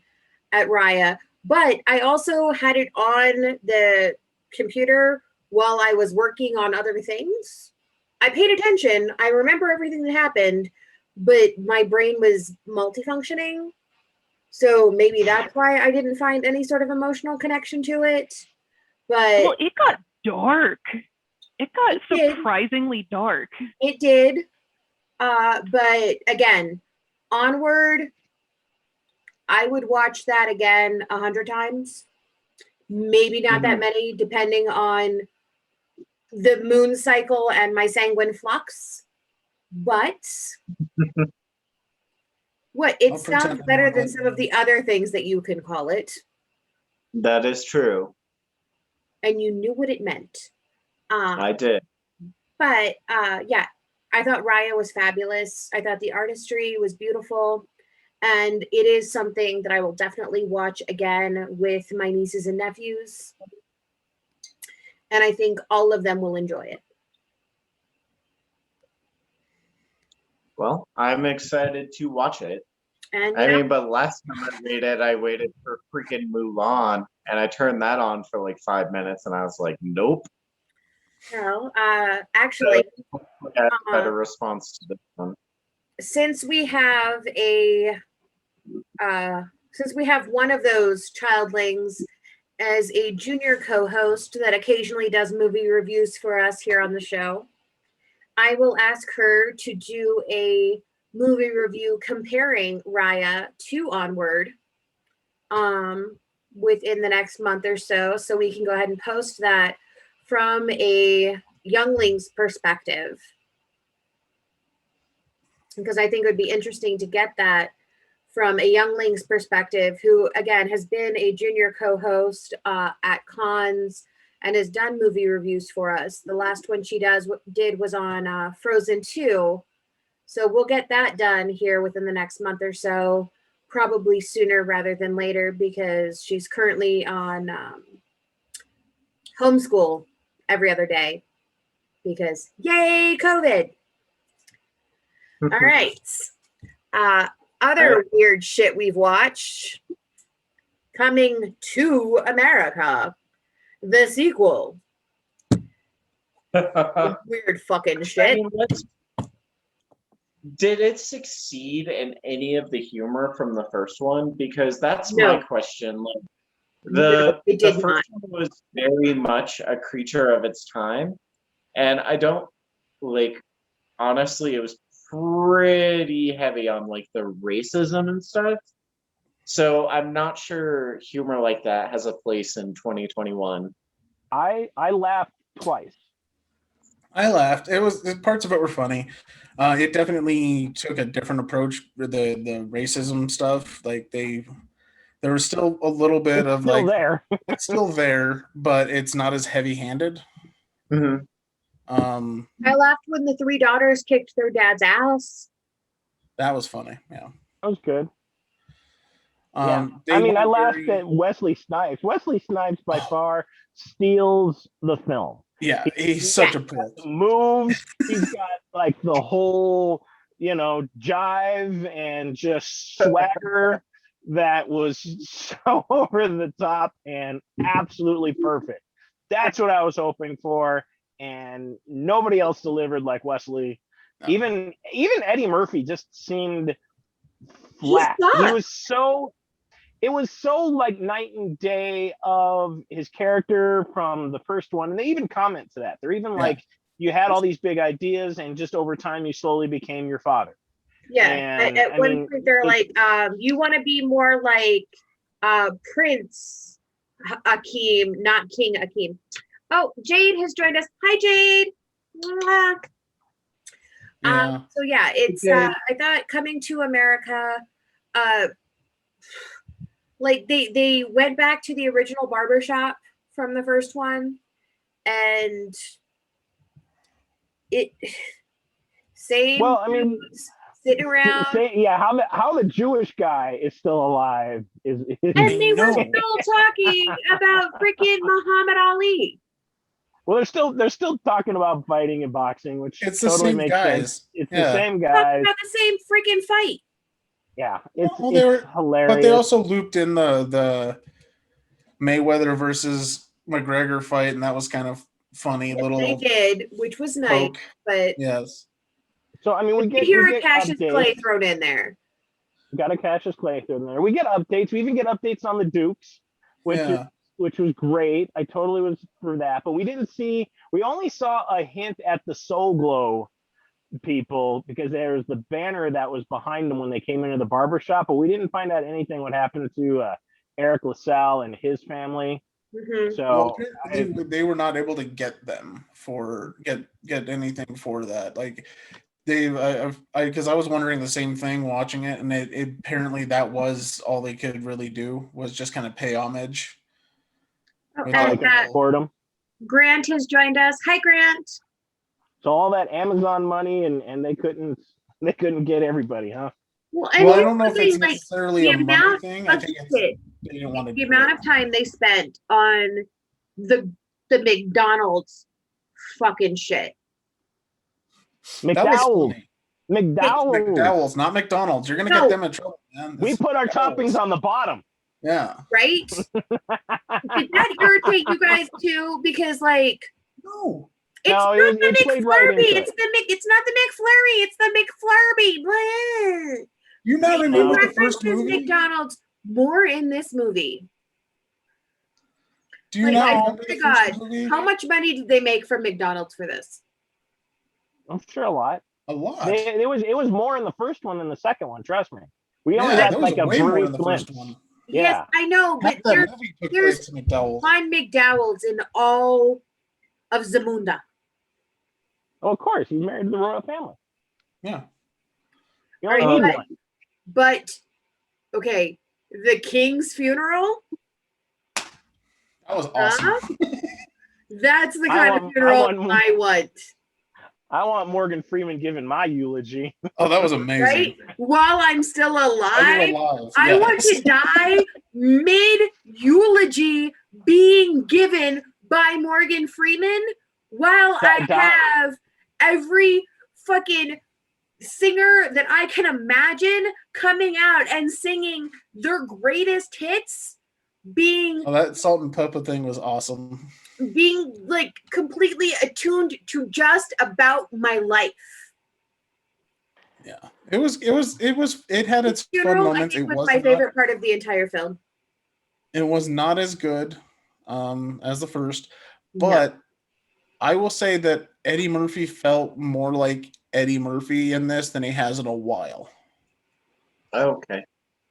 at Raya. But I also had it on the computer while I was working on other things. I paid attention. I remember everything that happened, but my brain was multifunctioning. So maybe that's why I didn't find any sort of emotional connection to it. But well, it got dark. It got did. surprisingly dark. It did. But again, Onward, I would watch that again 100 times. Maybe not that many, depending on the moon cycle, and my sanguine flux. But What? It sounds better than some of the other things that you can call it. That is true. And you knew what it meant. I did. But yeah, I thought Raya was fabulous. I thought the artistry was beautiful. And it is something that I will definitely watch again with my nieces and nephews. And I think all of them will enjoy it. Well, I'm excited to watch it. And I mean, but last time I waited for freaking Mulan, and I turned that on for like 5 minutes, and I was like, nope. No, actually, I had a better response to this one. Since we have one of those childlings as a junior co-host that occasionally does movie reviews for us here on the show, I will ask her to do a movie review comparing Raya to Onward within the next month or so we can go ahead and post that from a youngling's perspective, because I think it would be interesting to get that from a youngling's perspective, who again has been a junior co-host at cons and has done movie reviews for us. The last one she did was on Frozen 2. So we'll get that done here within the next month or so, probably sooner rather than later, because she's currently on homeschool every other day because yay, COVID. All right. Other weird shit we've watched. Coming to America, the sequel. Weird fucking shit. I mean, did it succeed in any of the humor from the first one? Because that's my question. Like, the first one was very much a creature of its time, and I don't like. Honestly, it was pretty heavy on like the racism and stuff. So I'm not sure humor like that has a place in 2021. I laughed twice. I laughed. It was parts of it were funny. It definitely took a different approach with the racism stuff. Like there was still a little bit of still like there. it's still there, but it's not as heavy-handed. Mm-hmm. I laughed when the three daughters kicked their dad's ass. That was funny. Yeah, that was good. Yeah. I mean, I laughed at Wesley Snipes. Wesley Snipes by far steals the film. Yeah, he's such a prick. Moves. He's got like the whole, jive and just swagger that was so over the top and absolutely perfect. That's what I was hoping for, and nobody else delivered like Wesley. No. Even Eddie Murphy just seemed flat. It was so like night and day of his character from the first one. And they even comment to that. They're even like, you had all these big ideas and just over time you slowly became your father. Yeah. And at one point they're like, you want to be more like Prince Akeem, not King Akeem. Oh, Jade has joined us. Hi, Jade. So yeah, it's I thought Coming to America, like they went back to the original barbershop from the first one, and it same. Well, I mean, sitting around. How the Jewish guy is still alive is and they were still talking about freaking Muhammad Ali. Well, they're still talking about fighting and boxing, which it's totally the same makes guys. sense. It's the same guys. About the same freaking fight. Yeah, it's hilarious. But they also looped in the Mayweather versus McGregor fight, and that was kind of funny. They did, which was nice, but yes. So I mean, we get Cassius Clay thrown in there. We got a Cassius Clay thrown in there. We get updates. We even get updates on the Dukes, which was great. I totally was for that, but we only saw a hint at the Soul Glow people because there was the banner that was behind them when they came into the barbershop, but we didn't find out anything what happened to Eric LaSalle and his family. Mm-hmm. So they were not able to get them get anything for that. Like Dave, because I was wondering the same thing watching it, and it apparently that was all they could really do was just kind of pay homage. Oh, With and like Boredom. Grant has joined us. Hi, Grant. So all that Amazon money and they couldn't get everybody, huh? Well, I don't know if really, it's necessarily a money thing. I think it's they didn't want to the do amount it. of time they spent on the McDonald's fucking shit. That was McDowell's. funny. McDowell's. Not McDonald's. You're gonna No. get them in trouble, man. We put our toppings on the bottom. Yeah. Right? Did that irritate you guys too? Because like No. it's No, not it the played right McFlurry. into It's not the McFlurry. It's the McFlurby. Blah. You not They remember the references first movie? McDonald's more in this movie. Do you Like, not I remember swear the to first God, movie? how much money did they make from McDonald's for this? I'm sure a lot. A lot. It was more in the first one than the second one. Trust me. We Yeah, only that got was like a way more brief in the glimpse. first one. Yes, Yeah. I know, but Half that there's movie took there's place in McDowell's. one McDowell's in all of Zamunda. Oh, of course, he's married to the royal family. Yeah. You only Right, need but- one. But okay, the king's funeral. That was awesome. That's the I kind want- of funeral I want- I want. I want Morgan Freeman giving my eulogy. Oh, that was amazing. Right? While I'm still Are alive, you alive? I want Yes. to die mid eulogy being given by Morgan Freeman while I have every fucking singer that I can imagine coming out and singing their greatest hits being Oh, that salt and pepper thing was awesome. like completely attuned to just about my life. Yeah. It had its fun Funeral, I moments. think, It was was my not, favorite part of the entire film. it was not as good as the first, No. but I will say that Eddie Murphy felt more like Eddie Murphy in this than he has in a while. Okay.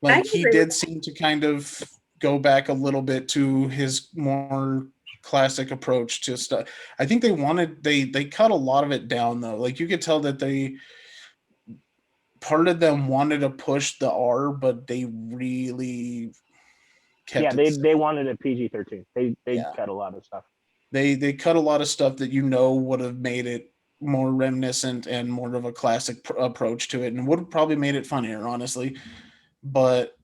Like I he agree with did seem to kind of go back a little bit to his more classic approach to stuff. I think they cut a lot of it down though. Like you could tell that part of them wanted to push the R, but they really kept it. They wanted a PG-13. They Yeah. cut a lot of stuff. They cut a lot of stuff that would have made it more reminiscent and more of a classic approach to it, and would have probably made it funnier, honestly. But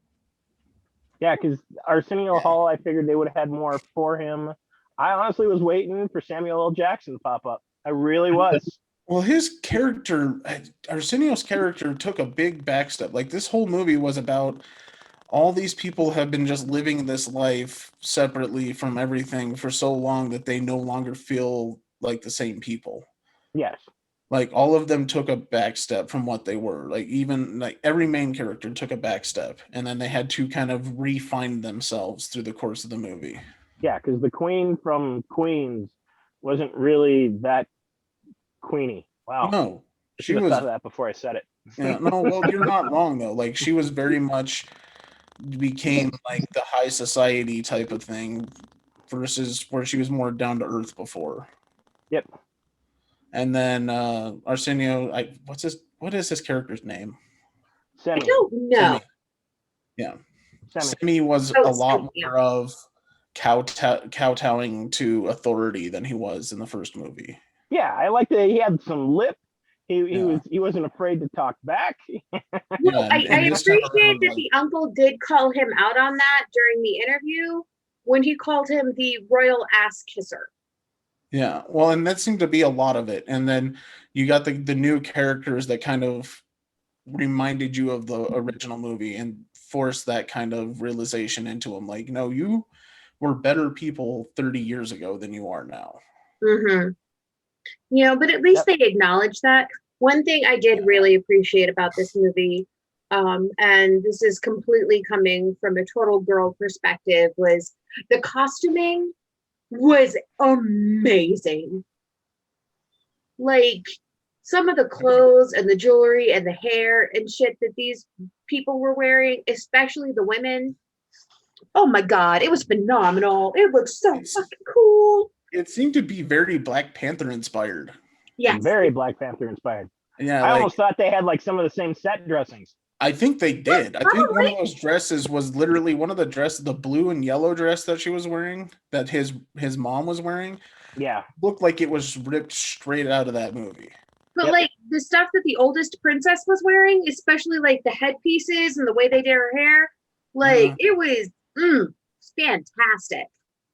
Yeah, because Arsenio Hall, I figured they would have had more for him. I honestly was waiting for Samuel L. Jackson to pop up. I really was. well, his character, Arsenio's character, took a big backstep. Like this whole movie was about all these people have been just living this life separately from everything for so long that they no longer feel like the same people. Yes. Like all of them took a back step from what they were. Like even like every main character took a back step, and then they had to kind of refine themselves through the course of the movie. Yeah, because the queen from Queens wasn't really that queenie. Wow. No, I she should have was. thought of that before I said it. Yeah, no, well, you're not wrong though. Like she was very much became like the high society type of thing versus where she was more down to earth before. Yep. And then Arsenio, what is his character's name? I Semi. don't know. Semi was Oh, a lot Semi, yeah. more of kowtowing to authority than he was in the first movie. Yeah, I like that he had some lip. He Yeah. wasn't afraid to talk back. Well, Yeah, I and this time appreciate around, that like- the uncle did call him out on that during the interview when he called him the royal ass kisser. Yeah, well, and that seemed to be a lot of it. And then you got the new characters that kind of reminded you of the original movie and forced that kind of realization into them. Like, no, you were better people 30 years ago than you are now. Mm-hmm. You know, but at least they acknowledge that. One thing I did really appreciate about this movie, and this is completely coming from a total girl perspective, was the costuming was amazing. Like some of the clothes and the jewelry and the hair and shit that these people were wearing, especially the women. Oh my God, it was phenomenal. It looked so fucking cool. It seemed to be very Black Panther inspired. Yes. Very Black Panther inspired. Yeah, I like, almost thought they had like some of the same set dressings. I think they did. I think one Probably. of those dresses was literally one of the dresses, the blue and yellow dress that she was wearing, that his mom was wearing, Yeah. looked like it was ripped straight out of that movie. But Yep. like the stuff that the oldest princess was wearing, especially like the headpieces and the way they did her hair, like it was fantastic.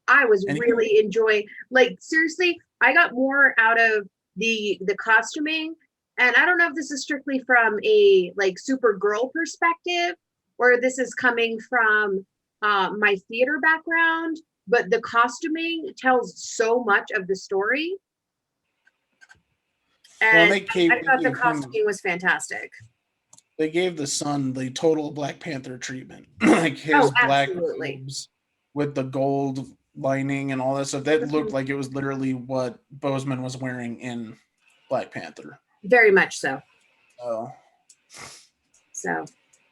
I was And really enjoying, like, seriously, I got more out of the costuming. And I don't know if this is strictly from a like Supergirl perspective or this is coming from my theater background, but the costuming tells so much of the story. And I thought the costuming was fantastic. They gave the son the total Black Panther treatment, like his black robes with the gold lining and all that stuff. That looked like it was literally what Boseman was wearing in Black Panther. Very much so. So,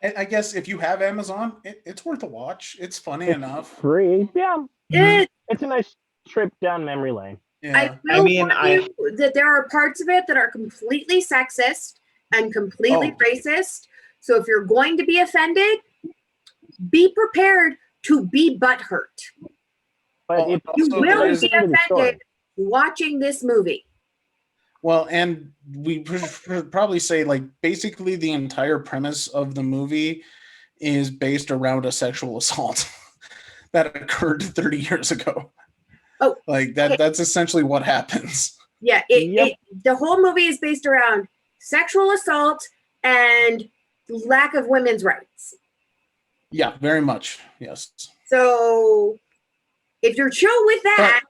I guess if you have Amazon, it's worth a watch. It's funny enough. Free, yeah. It's a nice trip down memory lane. Yeah. I mean, that there are parts of it that are completely sexist and completely racist. So if you're going to be offended, be prepared to be butthurt. But you will be offended watching this movie. Well, and we should probably say, like, basically the entire premise of the movie is based around a sexual assault that occurred 30 years ago. Oh, like that's essentially what happens. Yeah, the whole movie is based around sexual assault and lack of women's rights. Yeah, very much. Yes. So if you're chill with that,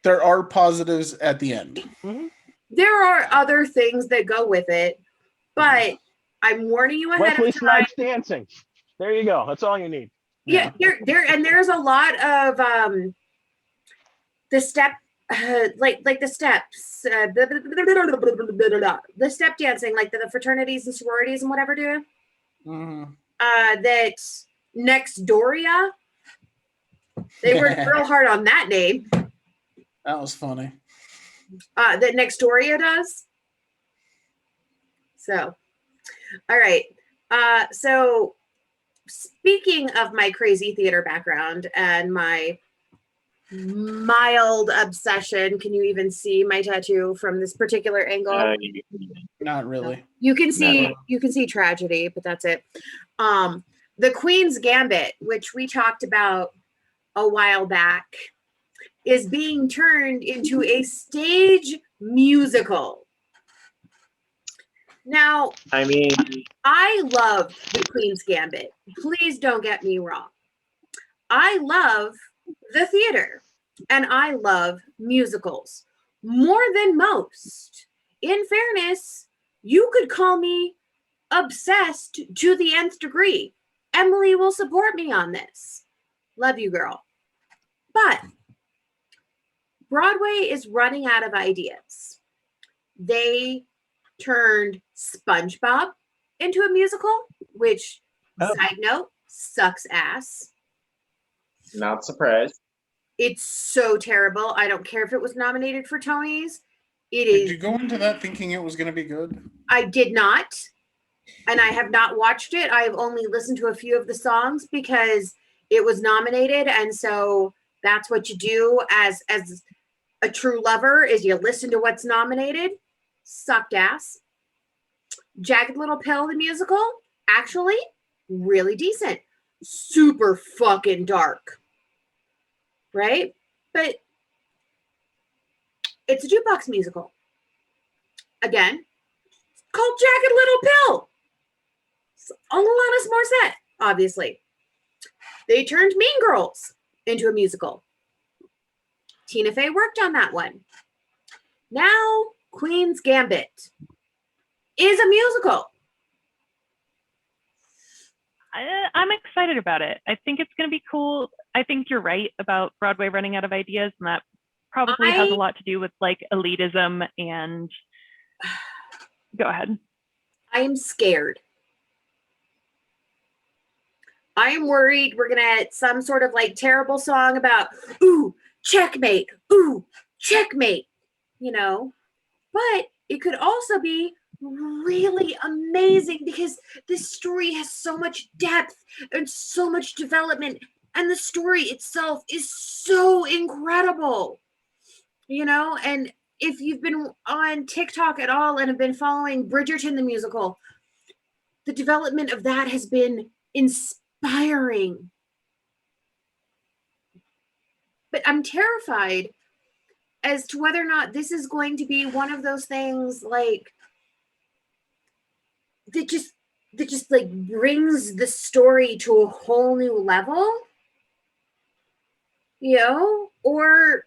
there are positives at the end. There are other things that go with it, but I'm warning you ahead Wesley of time. Snipes dancing. There you go. That's all you need. Yeah, there's a lot of the step like the steps the step dancing, like the fraternities and sororities and whatever do. That Nextdoria, they worked real hard on that name. That was funny. That Nextdoria does. So, all right. So speaking of my crazy theater background and my mild obsession, can you even see my tattoo from this particular angle? Not really. You can see tragedy, but that's it. The Queen's Gambit, which we talked about a while back, is being turned into a stage musical. Now, I mean, I love The Queen's Gambit. Please don't get me wrong. I love the theater and I love musicals more than most. In fairness, you could call me obsessed to the nth degree. Emily will support me on this. Love you, girl. But Broadway is running out of ideas. They turned SpongeBob into a musical, which, side note, sucks ass. Not surprised. It's so terrible. I don't care if it was nominated for Tonys. Did you go into that thinking it was going to be good? I did not. And I have not watched it. I have only listened to a few of the songs because it was nominated. And so that's what you do as a true lover, is you listen to what's nominated. Sucked ass. Jagged Little Pill, the musical, actually really decent. Super fucking dark. Right? But it's a jukebox musical. Again, it's called Jagged Little Pill. It's Alanis Morissette, obviously. They turned Mean Girls into a musical. Tina Fey worked on that one. Now, Queen's Gambit is a musical. I'm excited about it. I think it's going to be cool. I think you're right about Broadway running out of ideas, and that probably has a lot to do with like elitism and go ahead. I am scared. I am worried we're going to get some sort of like terrible song about, ooh, checkmate, you know. But it could also be really amazing because this story has so much depth and so much development, and the story itself is so incredible, you know. And if you've been on TikTok at all and have been following Bridgerton the musical, the development of that has been inspiring. But I'm terrified as to whether or not this is going to be one of those things like that just like brings the story to a whole new level, you know, or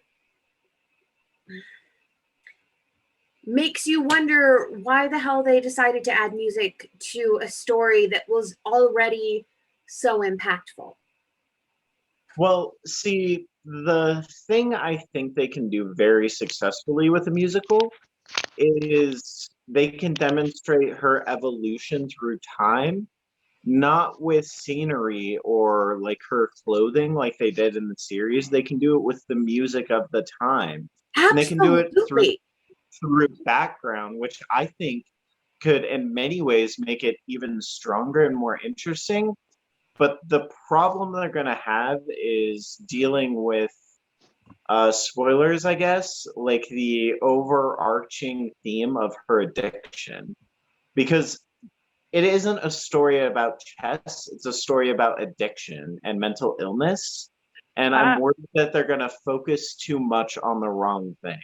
makes you wonder why the hell they decided to add music to a story that was already so impactful. Well, see, the thing I think they can do very successfully with a musical is they can demonstrate her evolution through time, not with scenery or like her clothing like they did in the series. They can do it with the music of the time. Absolutely. And they can do it through background, which I think could in many ways make it even stronger and more interesting. But the problem they're going to have is dealing with spoilers, I guess, like the overarching theme of her addiction. Because it isn't a story about chess, it's a story about addiction and mental illness. And I'm worried that they're going to focus too much on the wrong thing.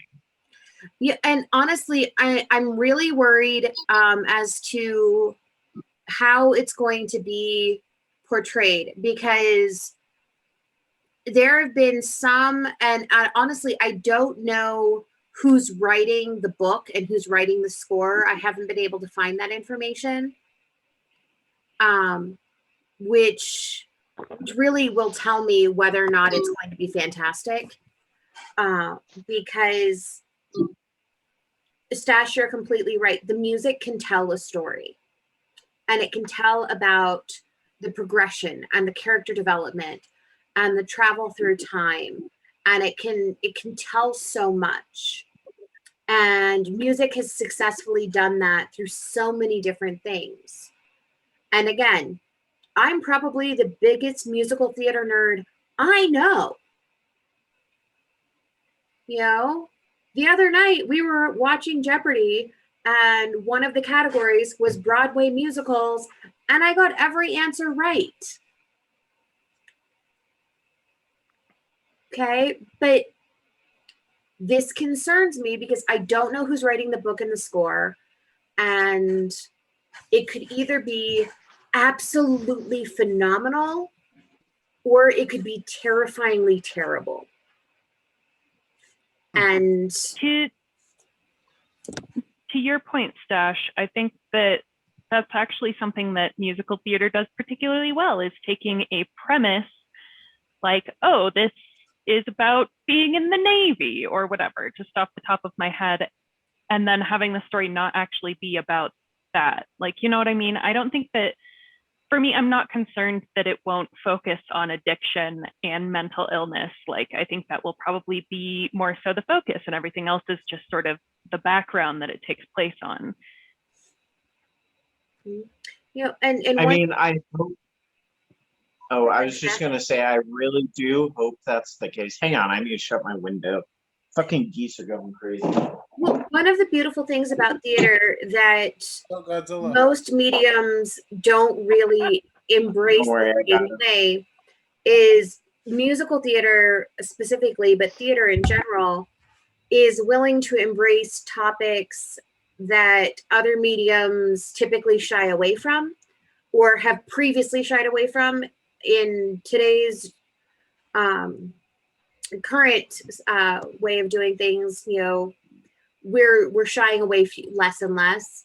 Yeah, and honestly, I'm really worried as to how it's going to be portrayed, because there have been some, and honestly, I don't know who's writing the book and who's writing the score. I haven't been able to find that information, which really will tell me whether or not it's going to be fantastic, because Stash, you're completely right. The music can tell a story, and it can tell about the progression and the character development and the travel through time, and it can tell so much. And music has successfully done that through so many different things. And again, I'm probably the biggest musical theater nerd I know. You know, the other night we were watching Jeopardy, and one of the categories was Broadway musicals, and I got every answer right. Okay, but this concerns me because I don't know who's writing the book and the score, and it could either be absolutely phenomenal or it could be terrifyingly terrible. And to your point, Stash, I think that that's actually something that musical theater does particularly well, is taking a premise like, oh, this is about being in the Navy or whatever, just off the top of my head, and then having the story not actually be about that. Like, you know what I mean? I don't think that, for me, I'm not concerned that it won't focus on addiction and mental illness. Like, I think that will probably be more so the focus, and everything else is just sort of the background that it takes place on. You know, and I mean, I hope. Oh, I was just gonna say, I really do hope that's the case. Hang on, I need to shut my window. Fucking geese are going crazy. Well, one of the beautiful things about theater that most mediums don't really embrace the same way is musical theater specifically, but theater in general is willing to embrace topics that other mediums typically shy away from or have previously shied away from. In today's current way of doing things, you know, we're shying away less and less,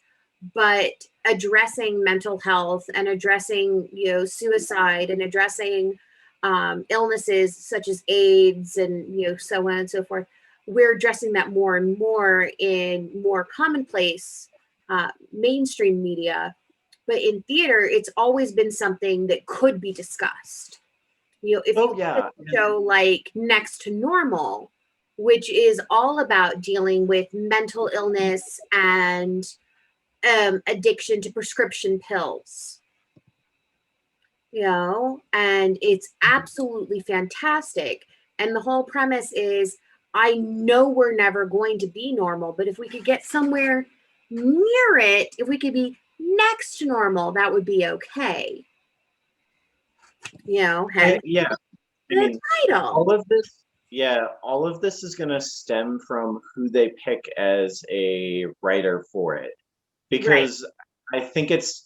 but addressing mental health and addressing, you know, suicide and addressing illnesses such as AIDS and, you know, so on and so forth. We're addressing that more and more in more commonplace mainstream media. But in theater, it's always been something that could be discussed. You know, if you look at a show like Next to Normal, which is all about dealing with mental illness and addiction to prescription pills. You know, and it's absolutely fantastic. And the whole premise is, I know we're never going to be normal, but if we could get somewhere near it, if we could be next to normal, that would be okay. You know, hence Yeah. I the mean, title. all of this is going to stem from who they pick as a writer for it. Because I think it's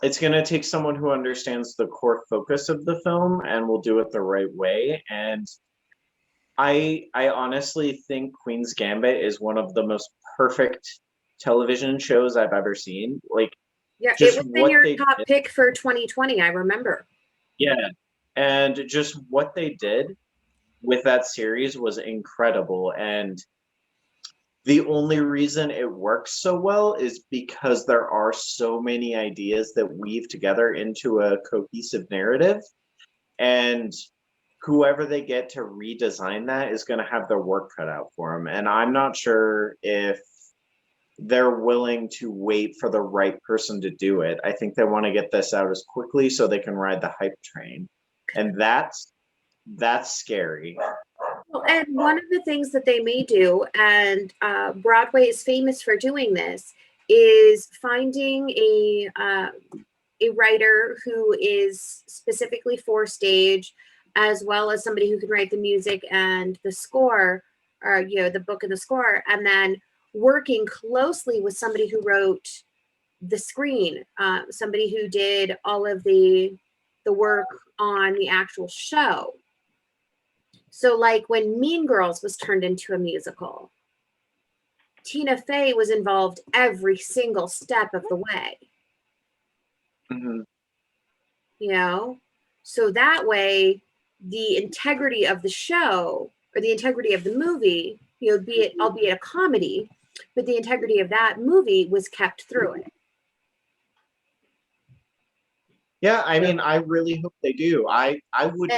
going to take someone who understands the core focus of the film and will do it the right way. And I honestly think Queen's Gambit is one of the most perfect television shows I've ever seen. Like, Yeah, it just was in what your they top did. pick for 2020, I remember. Yeah. And just what they did with that series was incredible. And the only reason it works so well is because there are so many ideas that weave together into a cohesive narrative. And whoever they get to redesign that is going to have their work cut out for them. And I'm not sure if they're willing to wait for the right person to do it. I think they want to get this out as quickly so they can ride the hype train. And that's scary. Well, and one of the things that they may do, and Broadway is famous for doing this, is finding a writer who is specifically for stage, as well as somebody who can write the music and the score, or the book and the score, and then working closely with somebody who wrote the screen, somebody who did all of the work on the actual show. So like when Mean Girls was turned into a musical, Tina Fey was involved every single step of the way. Mm-hmm. You know, so that way the integrity of the show or the integrity of the movie, albeit a comedy, but the integrity of that movie was kept through it. Yeah, I mean, I really hope they do. I would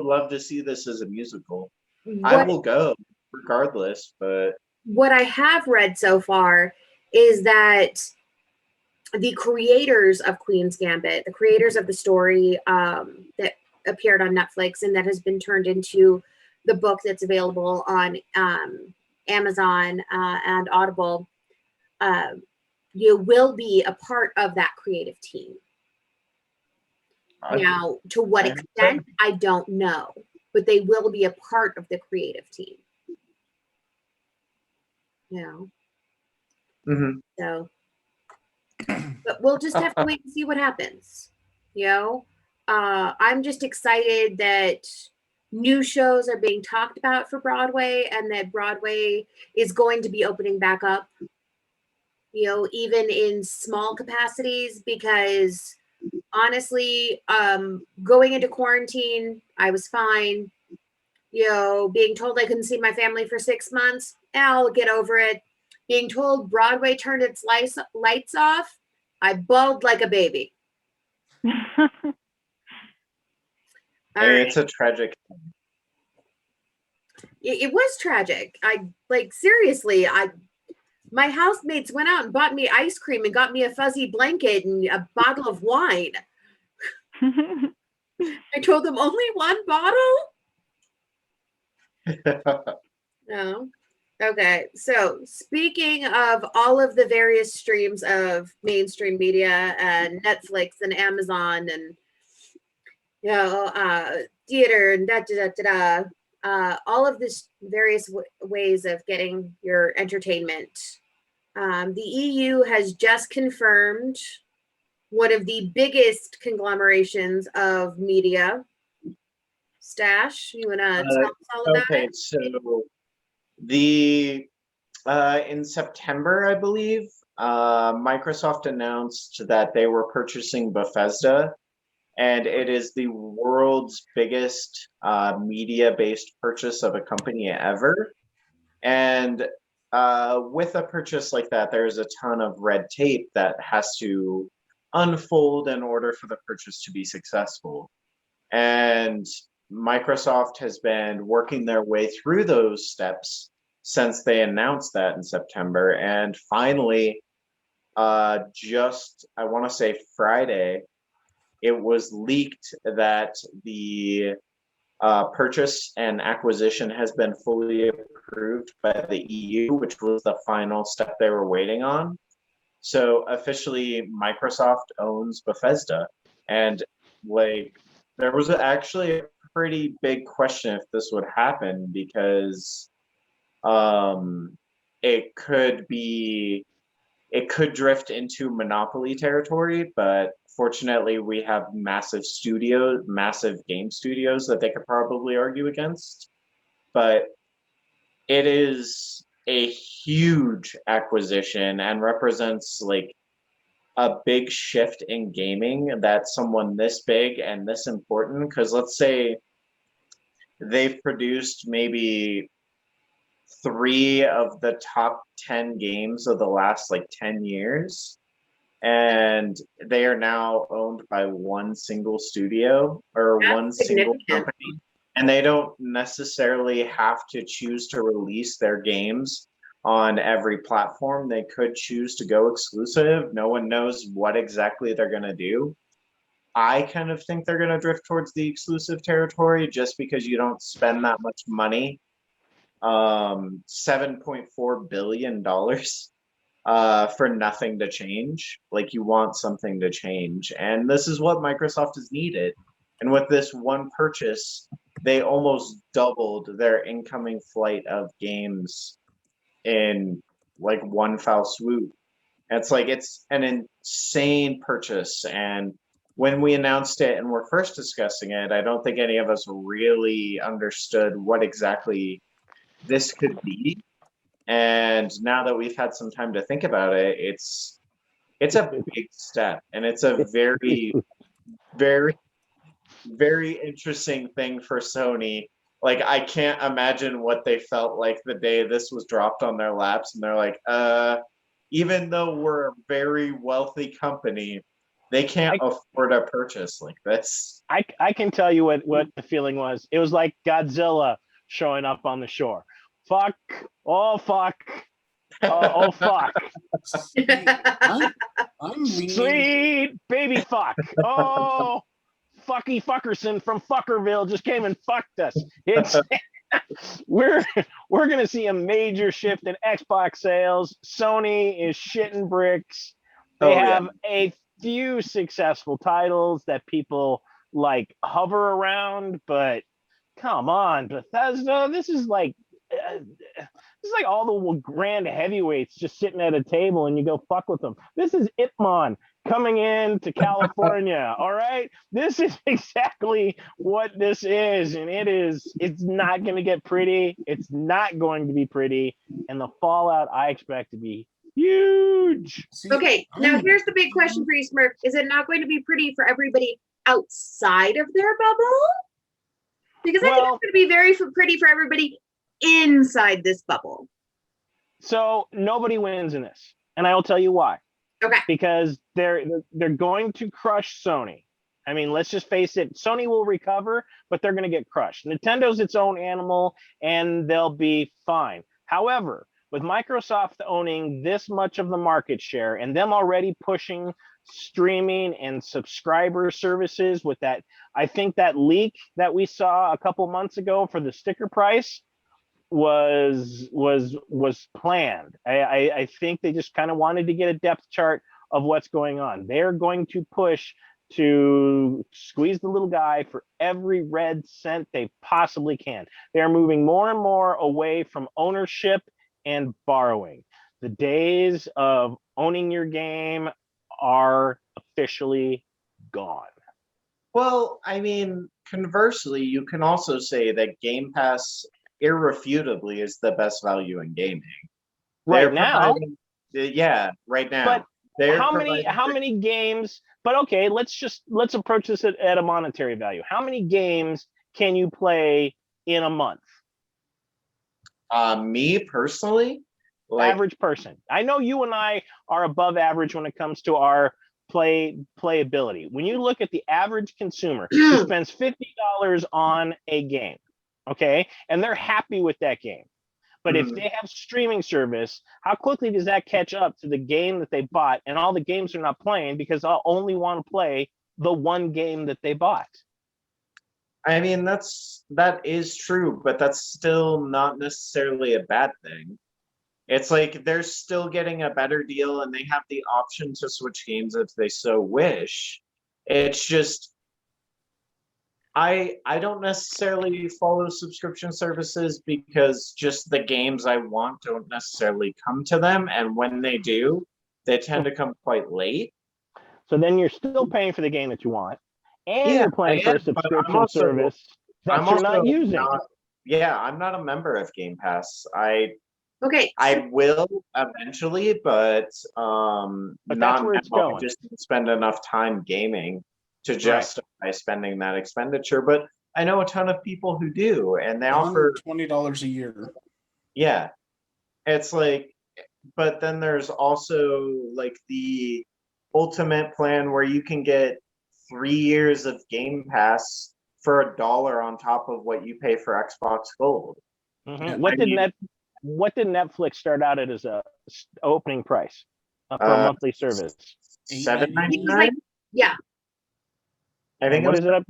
love to see this as a musical. I will go regardless, but what I have read so far is that the creators of Queen's Gambit, the creators of the story that appeared on Netflix and that has been turned into the book that's available on Amazon and Audible, will be a part of that creative team. Now, to what extent, I don't know, but they will be a part of the creative team. Mm-hmm. So, but we'll just have to wait and see what happens. I'm just excited that new shows are being talked about for Broadway and that Broadway is going to be opening back up, even in small capacities, because honestly, going into quarantine, I was fine. Being told I couldn't see my family for 6 months, I'll get over it. Being told Broadway turned its lights off, I bawled like a baby. It's a tragic thing. It was tragic. Seriously, my housemates went out and bought me ice cream and got me a fuzzy blanket and a bottle of wine. I told them only one bottle. No. Okay. So speaking of all of the various streams of mainstream media and Netflix and Amazon and theater and all of this various ways of getting your entertainment. The EU has just confirmed one of the biggest conglomerations of media. Stash, you want to tell us all about it? Okay, so in September, I believe, Microsoft announced that they were purchasing Bethesda, and it is the world's biggest media-based purchase of a company ever. And with a purchase like that, there's a ton of red tape that has to unfold in order for the purchase to be successful. And Microsoft has been working their way through those steps since they announced that in September. And finally, just, I want to say Friday, it was leaked that the purchase and acquisition has been fully approved by the EU, which was the final step they were waiting on. So officially, Microsoft owns Bethesda. And like, there was actually a pretty big question if this would happen, because it could drift into monopoly territory, but fortunately we have massive game studios that they could probably argue against. But it is a huge acquisition and represents like a big shift in gaming that someone this big and this important, because let's say they've produced maybe 3 of the top 10 games of the last like 10 years, and they are now owned by one single studio or one single company, and they don't necessarily have to choose to release their games on every platform. They could choose to go exclusive. No one knows what exactly they're going to do. I kind of think they're going to drift towards the exclusive territory, just because you don't spend that much money. $7.4 billion for nothing to change. Like, you want something to change, and this is what Microsoft has needed. And with this one purchase, they almost doubled their incoming flight of games in like one foul swoop. It's like, it's an insane purchase. And when we announced it and were first discussing it, I don't think any of us really understood what exactly this could be. And now that we've had some time to think about it, it's a big step, and it's a very, very, very interesting thing for Sony. Like, I can't imagine what they felt like the day this was dropped on their laps, and they're like, even though we're a very wealthy company, they can't afford a purchase like this. I can tell you what the feeling was. It was like Godzilla showing up on the shore. Fuck. Oh, fuck. Oh, fuck. I'm Sweet baby fuck. Oh, Fucky Fuckerson from Fuckerville just came and fucked us. It's we're gonna see a major shift in Xbox sales. Sony is shitting bricks. They have a few successful titles that people like hover around, but come on, Bethesda, this is like all the grand heavyweights just sitting at a table and you go fuck with them. This is Itmon coming in to California. All right, this is exactly what this is, and it's not going to get pretty. It's not going to be pretty, and the fallout I expect to be huge. Okay, now here's the big question for you, Smurf. Is it not going to be pretty for everybody outside of their bubble? Because I think it's going to be very pretty for everybody inside this bubble. So nobody wins in this, and I will tell you why. Okay. Because they're going to crush Sony. I mean, let's just face it. Sony will recover, but they're going to get crushed. Nintendo's its own animal, and they'll be fine. However, with Microsoft owning this much of the market share and them already pushing streaming and subscriber services with that, I think that leak that we saw a couple months ago for the sticker price was planned. I think they just kind of wanted to get a depth chart of what's going on. They're going to push to squeeze the little guy for every red cent they possibly can. They're moving more and more away from ownership and borrowing. The days of owning your game are officially gone. Well, I mean, conversely, you can also say that Game Pass irrefutably is the best value in gaming. Right now. Right now. But how many games? But okay, let's approach this at a monetary value. How many games can you play in a month? Me personally, average person. I know you and I are above average when it comes to our playability. When you look at the average consumer who spends $50 on a game, okay, and they're happy with that game, but if they have streaming service, how quickly does that catch up to the game that they bought, and all the games they're not playing because they'll only want to play the one game that they bought? I mean, that is true, but that's still not necessarily a bad thing. It's like they're still getting a better deal and they have the option to switch games if they so wish. It's just I don't necessarily follow subscription services because just the games I want don't necessarily come to them, and when they do, they tend to come quite late. So then you're still paying for the game that you want, and Yeah, you're paying for a subscription service that you're not using. I'm not a member of Game Pass. Okay. I will eventually, but But not that's where it's now. going. I just didn't spend enough time gaming to justify spending that expenditure. But I know a ton of people who do, and they offer $20 a year. Yeah, it's like, but then there's also like the ultimate plan where you can get 3 years of Game Pass for $1 on top of what you pay for Xbox Gold. Mm-hmm. What did Netflix start out at as a opening price for a monthly service? $7.99. Yeah. I think what it was is it up?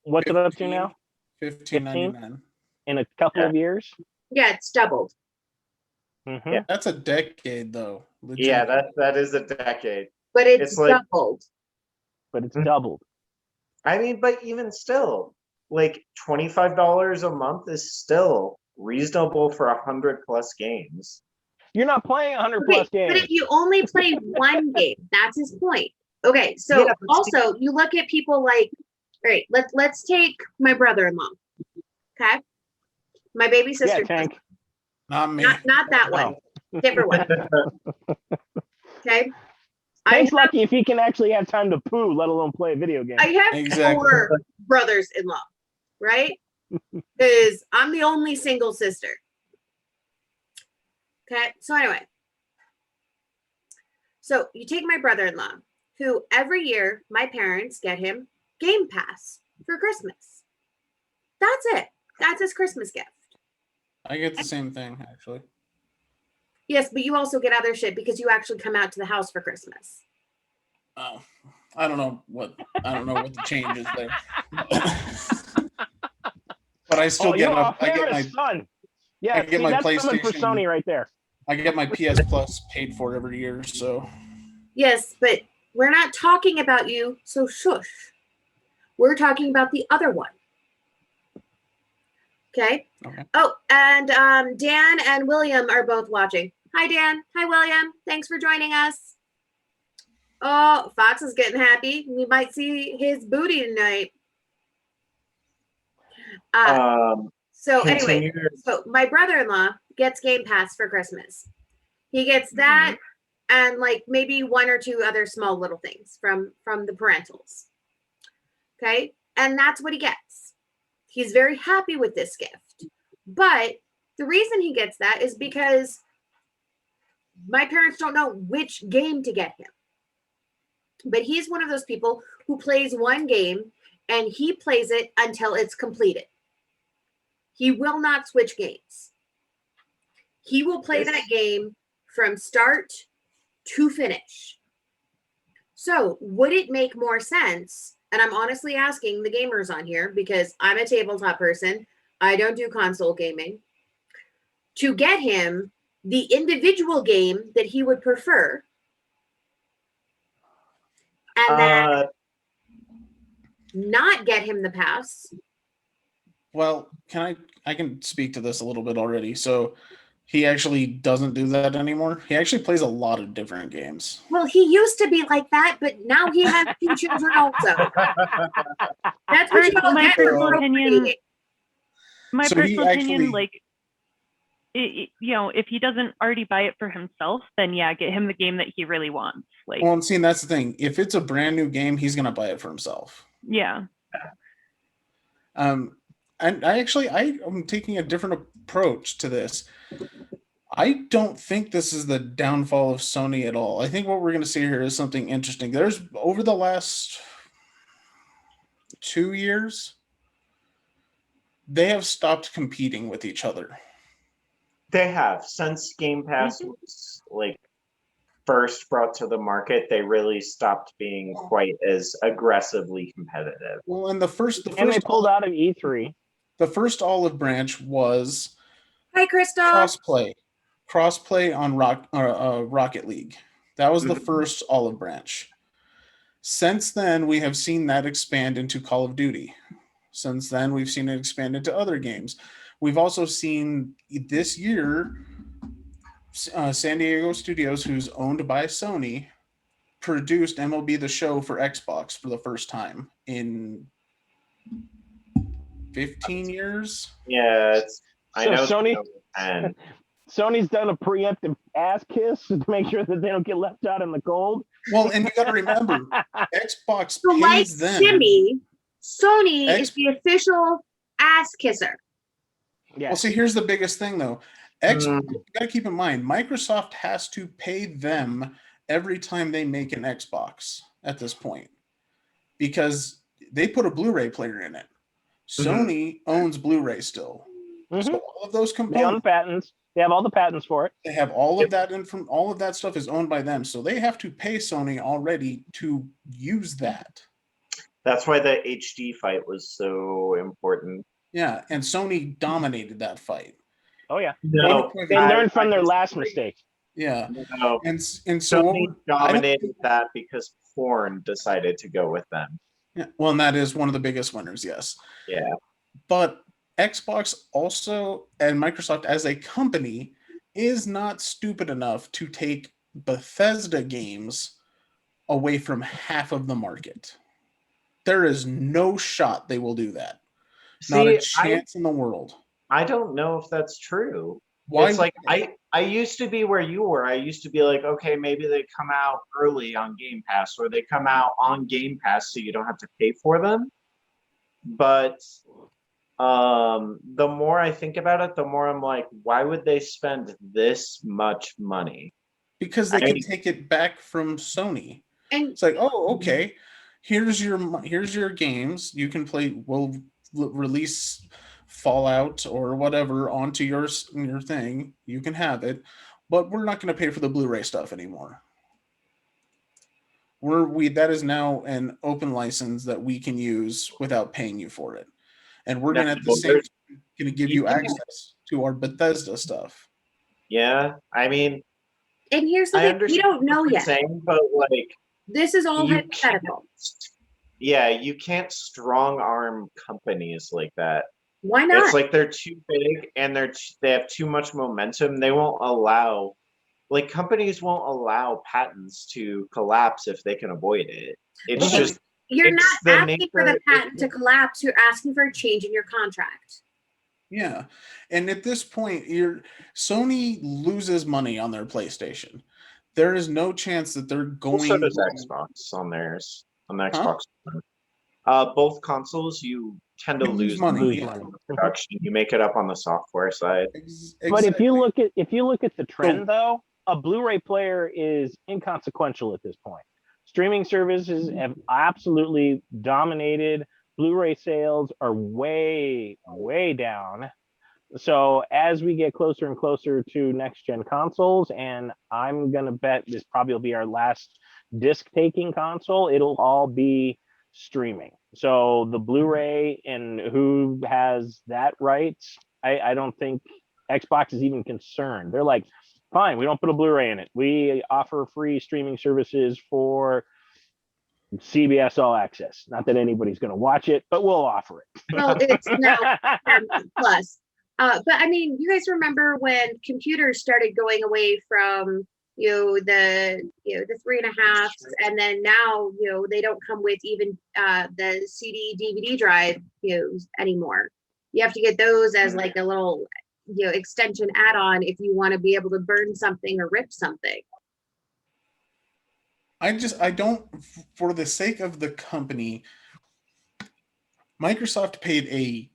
What's it up to 15, now? $15.99. In a couple of years? Yeah, it's doubled. Mm-hmm. Yeah. That's a decade, though. Yeah, that is a decade. But it's like- doubled. But it's doubled. I mean, but even still, like $25 a month is still reasonable for 100 plus games. You're not playing 100 Okay, plus games. but if you only play one game, that's his point. Okay, so Yeah, but also you look at people like, all right, let's take my brother-in-law. Okay, my baby sister. Yeah, Tank. Not me. Not that one. Different one. Okay. Tank's lucky if he can actually have time to poo, let alone play a video game. I have Exactly. 4 brothers-in-law, right? Because I'm the only single sister. Okay, so anyway. So you take my brother-in-law, who every year my parents get him Game Pass for Christmas. That's it. That's his Christmas gift. I get the same thing, actually. Yes, but you also get other shit because you actually come out to the house for Christmas. Oh, I don't know what the change is there. But I still get my son. Yeah, I get my that's coming for PlayStation. Sony right there. I get my PS Plus paid for every year, so Yes, but we're not talking about you, so shush. We're talking about the other one. Okay. Oh, and Dan and William are both watching. Hi, Dan. Hi, William. Thanks for joining us. Oh, Fox is getting happy. We might see his booty tonight. So anyway, so my brother-in-law gets Game Pass for Christmas. He gets that and like maybe 1 or 2 other small little things from the parentals. Okay. And that's what he gets. He's very happy with this gift. But the reason he gets that is because my parents don't know which game to get him. But he's one of those people who plays one game and he plays it until it's completed. He will not switch games. He will play that game from start to finish. So would it make more sense? And I'm honestly asking the gamers on here because I'm a tabletop person. I don't do console gaming. To get him the individual game that he would prefer. And then not get him the pass. Well, I can speak to this a little bit already. So he actually doesn't do that anymore. He actually plays a lot of different games. Well, he used to be like that, but now he has 2 children also. That's what you all my get personal for opinion. My So personal he opinion, actually- like, if he doesn't already buy it for himself, then yeah, get him the game that he really wants. Like, Well, and see, that's the thing. If it's a brand new game, he's gonna buy it for himself. yeah. And I'm taking a different approach to this. I don't think this is the downfall of Sony at all. I think what we're going to see here is something interesting. There's over the last 2 years, they have stopped competing with each other. They have, since Game Pass was like first brought to the market, they really stopped being quite as aggressively competitive. Well, and they pulled out of E3. The first olive branch was Hi, Krista. crossplay on Rocket League. That was the first olive branch. Since then, we have seen that expand into Call of Duty. Since then, we've seen it expand into other games. We've also seen this year, San Diego Studios, who's owned by Sony, produced MLB The Show for Xbox for the first time in 15 years. Yeah, I know. Sony's done a preemptive ass kiss to make sure that they don't get left out in the cold. Well, and you got to remember, Xbox So like pays them. Jimmy, Sony is the official ass kisser. Yeah. Well, see, here's the biggest thing, though. You got to keep in mind, Microsoft has to pay them every time they make an Xbox at this point because they put a Blu-ray player in it. Sony owns Blu-ray still. So all of those components, they own the patents. They have all the patents for it. They have all of that, and from all of that stuff is owned by them. So they have to pay Sony already to use that. That's why the HD fight was so important. Yeah, and Sony dominated that fight. Oh yeah, No, they learned from their last mistake. Yeah, no. and so Sony dominated that because porn decided to go with them. Yeah, well, and that is one of the biggest winners. Yes. Yeah, but Xbox also and Microsoft as a company is not stupid enough to take Bethesda games away from half of the market. There is no shot they will do that. Not a chance in the world. I don't know if that's true. Why? It's like I used to be where you were. I used to be like, okay, maybe they come out early on Game Pass, or they come out on Game Pass so you don't have to pay for them. But the more I think about it, the more I'm like, why would they spend this much money? Because they can take it back from Sony. And it's like, oh, okay, here's your games. You can play. We'll release Fallout or whatever onto your thing. You can have it, but we're not going to pay for the Blu-ray stuff anymore. That is now an open license that we can use without paying you for it. And we're going to give you access to our Bethesda stuff. Yeah, I mean, and here's the thing: we don't know yet. But like, this is all hypothetical. Yeah, you can't strong arm companies like that. Why not? It's like they're too big and they have too much momentum. They won't allow, like, companies won't allow patents to collapse if they can avoid it. It's just. You're not asking for the patent to collapse. You're asking for a change in your contract. Yeah. And at this point, Sony loses money on their PlayStation. There is no chance that they're going so does Xbox on theirs. On the Xbox. Both consoles, you tend to lose money on production. You make it up on the software side. Exactly. But if you look at the trend, though, a Blu-ray player is inconsequential at this point. Streaming services have absolutely dominated. Blu-ray sales are way, way down. So as we get closer and closer to next-gen consoles, and I'm going to bet this probably will be our last disc-taking console, it'll all be streaming. So the Blu-ray and who has that rights, I don't think Xbox is even concerned. They're like, fine, we don't put a Blu-ray in it. We offer free streaming services for CBS All Access. Not that anybody's going to watch it, but we'll offer it. Well, it's now plus. But I mean, you guys remember when computers started going away from the 3.5, and then now they don't come with even the CD DVD drive anymore. You have to get those as like a little extension add-on if you want to be able to burn something or rip something. I don't, for the sake of the company, Microsoft paid a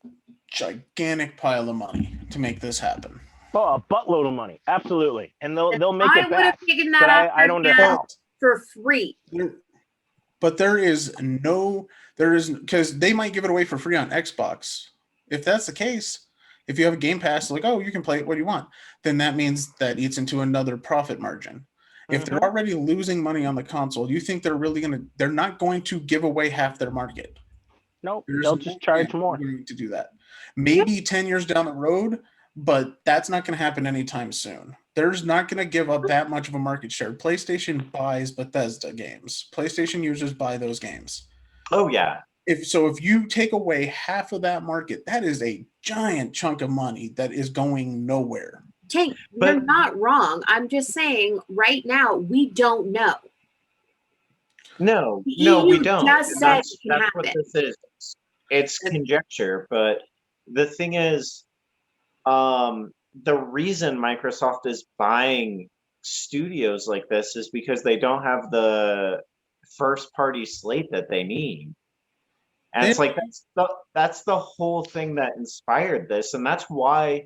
gigantic pile of money to make this happen. Oh, a buttload of money, absolutely, and they'll make I it would have back. taken But that off I don't know how. for free. But there is because they might give it away for free on Xbox. If that's the case, if you have a Game Pass, like, oh, you can play it, what do you want? Then that means that eats into another profit margin. If they're already losing money on the console, you think they're not going to give away half their market. Nope, they'll just charge more. Going to do that. Maybe 10 years down the road, but that's not going to happen anytime soon. There's not going to give up that much of a market share. PlayStation buys Bethesda games. PlayStation users buy those games. Oh yeah. If you take away half of that market, that is a giant chunk of money that is going nowhere. Tank, you're not wrong. I'm just saying right now we don't know. No, we don't. Just said That's what this is. It's conjecture, but the thing is, the reason Microsoft is buying studios like this is because they don't have the first party slate that they need. And it's like that's the whole thing that inspired this, and that's why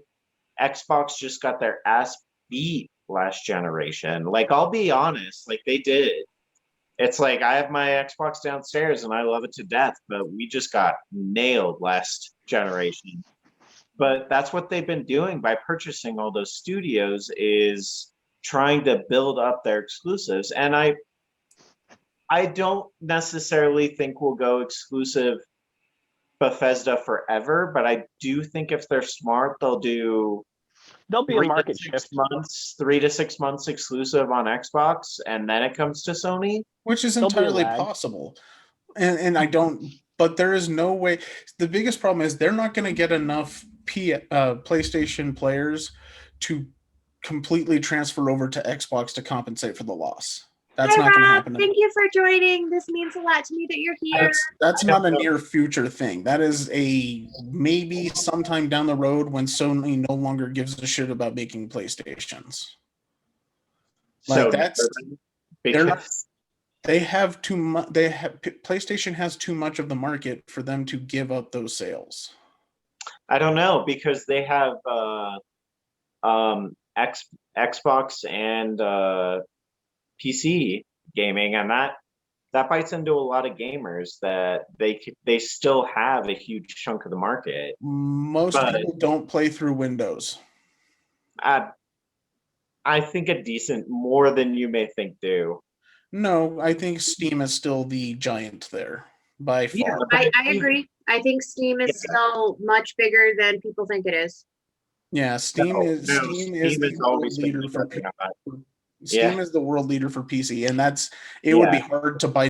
Xbox just got their ass beat last generation. Like, I'll be honest, like they did. It's like I have my Xbox downstairs and I love it to death, but we just got nailed last generation. But that's what they've been doing by purchasing all those studios, is trying to build up their exclusives. And I don't necessarily think we'll go exclusive Bethesda forever, but I do think if they're smart, they'll be a market shift. 3 to 6 months exclusive on Xbox, and then it comes to Sony, which is entirely possible. And I don't, but there is no way. The biggest problem is they're not going to get enough PlayStation players to completely transfer over to Xbox to compensate for the loss. That's not going to happen. Thank you for joining. This means a lot to me that you're here. That's not a near future thing. That is a maybe sometime down the road when Sony no longer gives a shit about making PlayStations. Like they have too much. PlayStation has too much of the market for them to give up those sales. I don't know, because they have Xbox and PC gaming, and that bites into a lot of gamers that they still have a huge chunk of the market. Most people don't play through Windows. I think a decent more than you may think do. No, I think Steam is still the giant there by far. Yeah, I agree. I think Steam is still much bigger than people think it is. Yeah, Steam is the world leader for Steam is the world leader for PC, and it would be hard to buy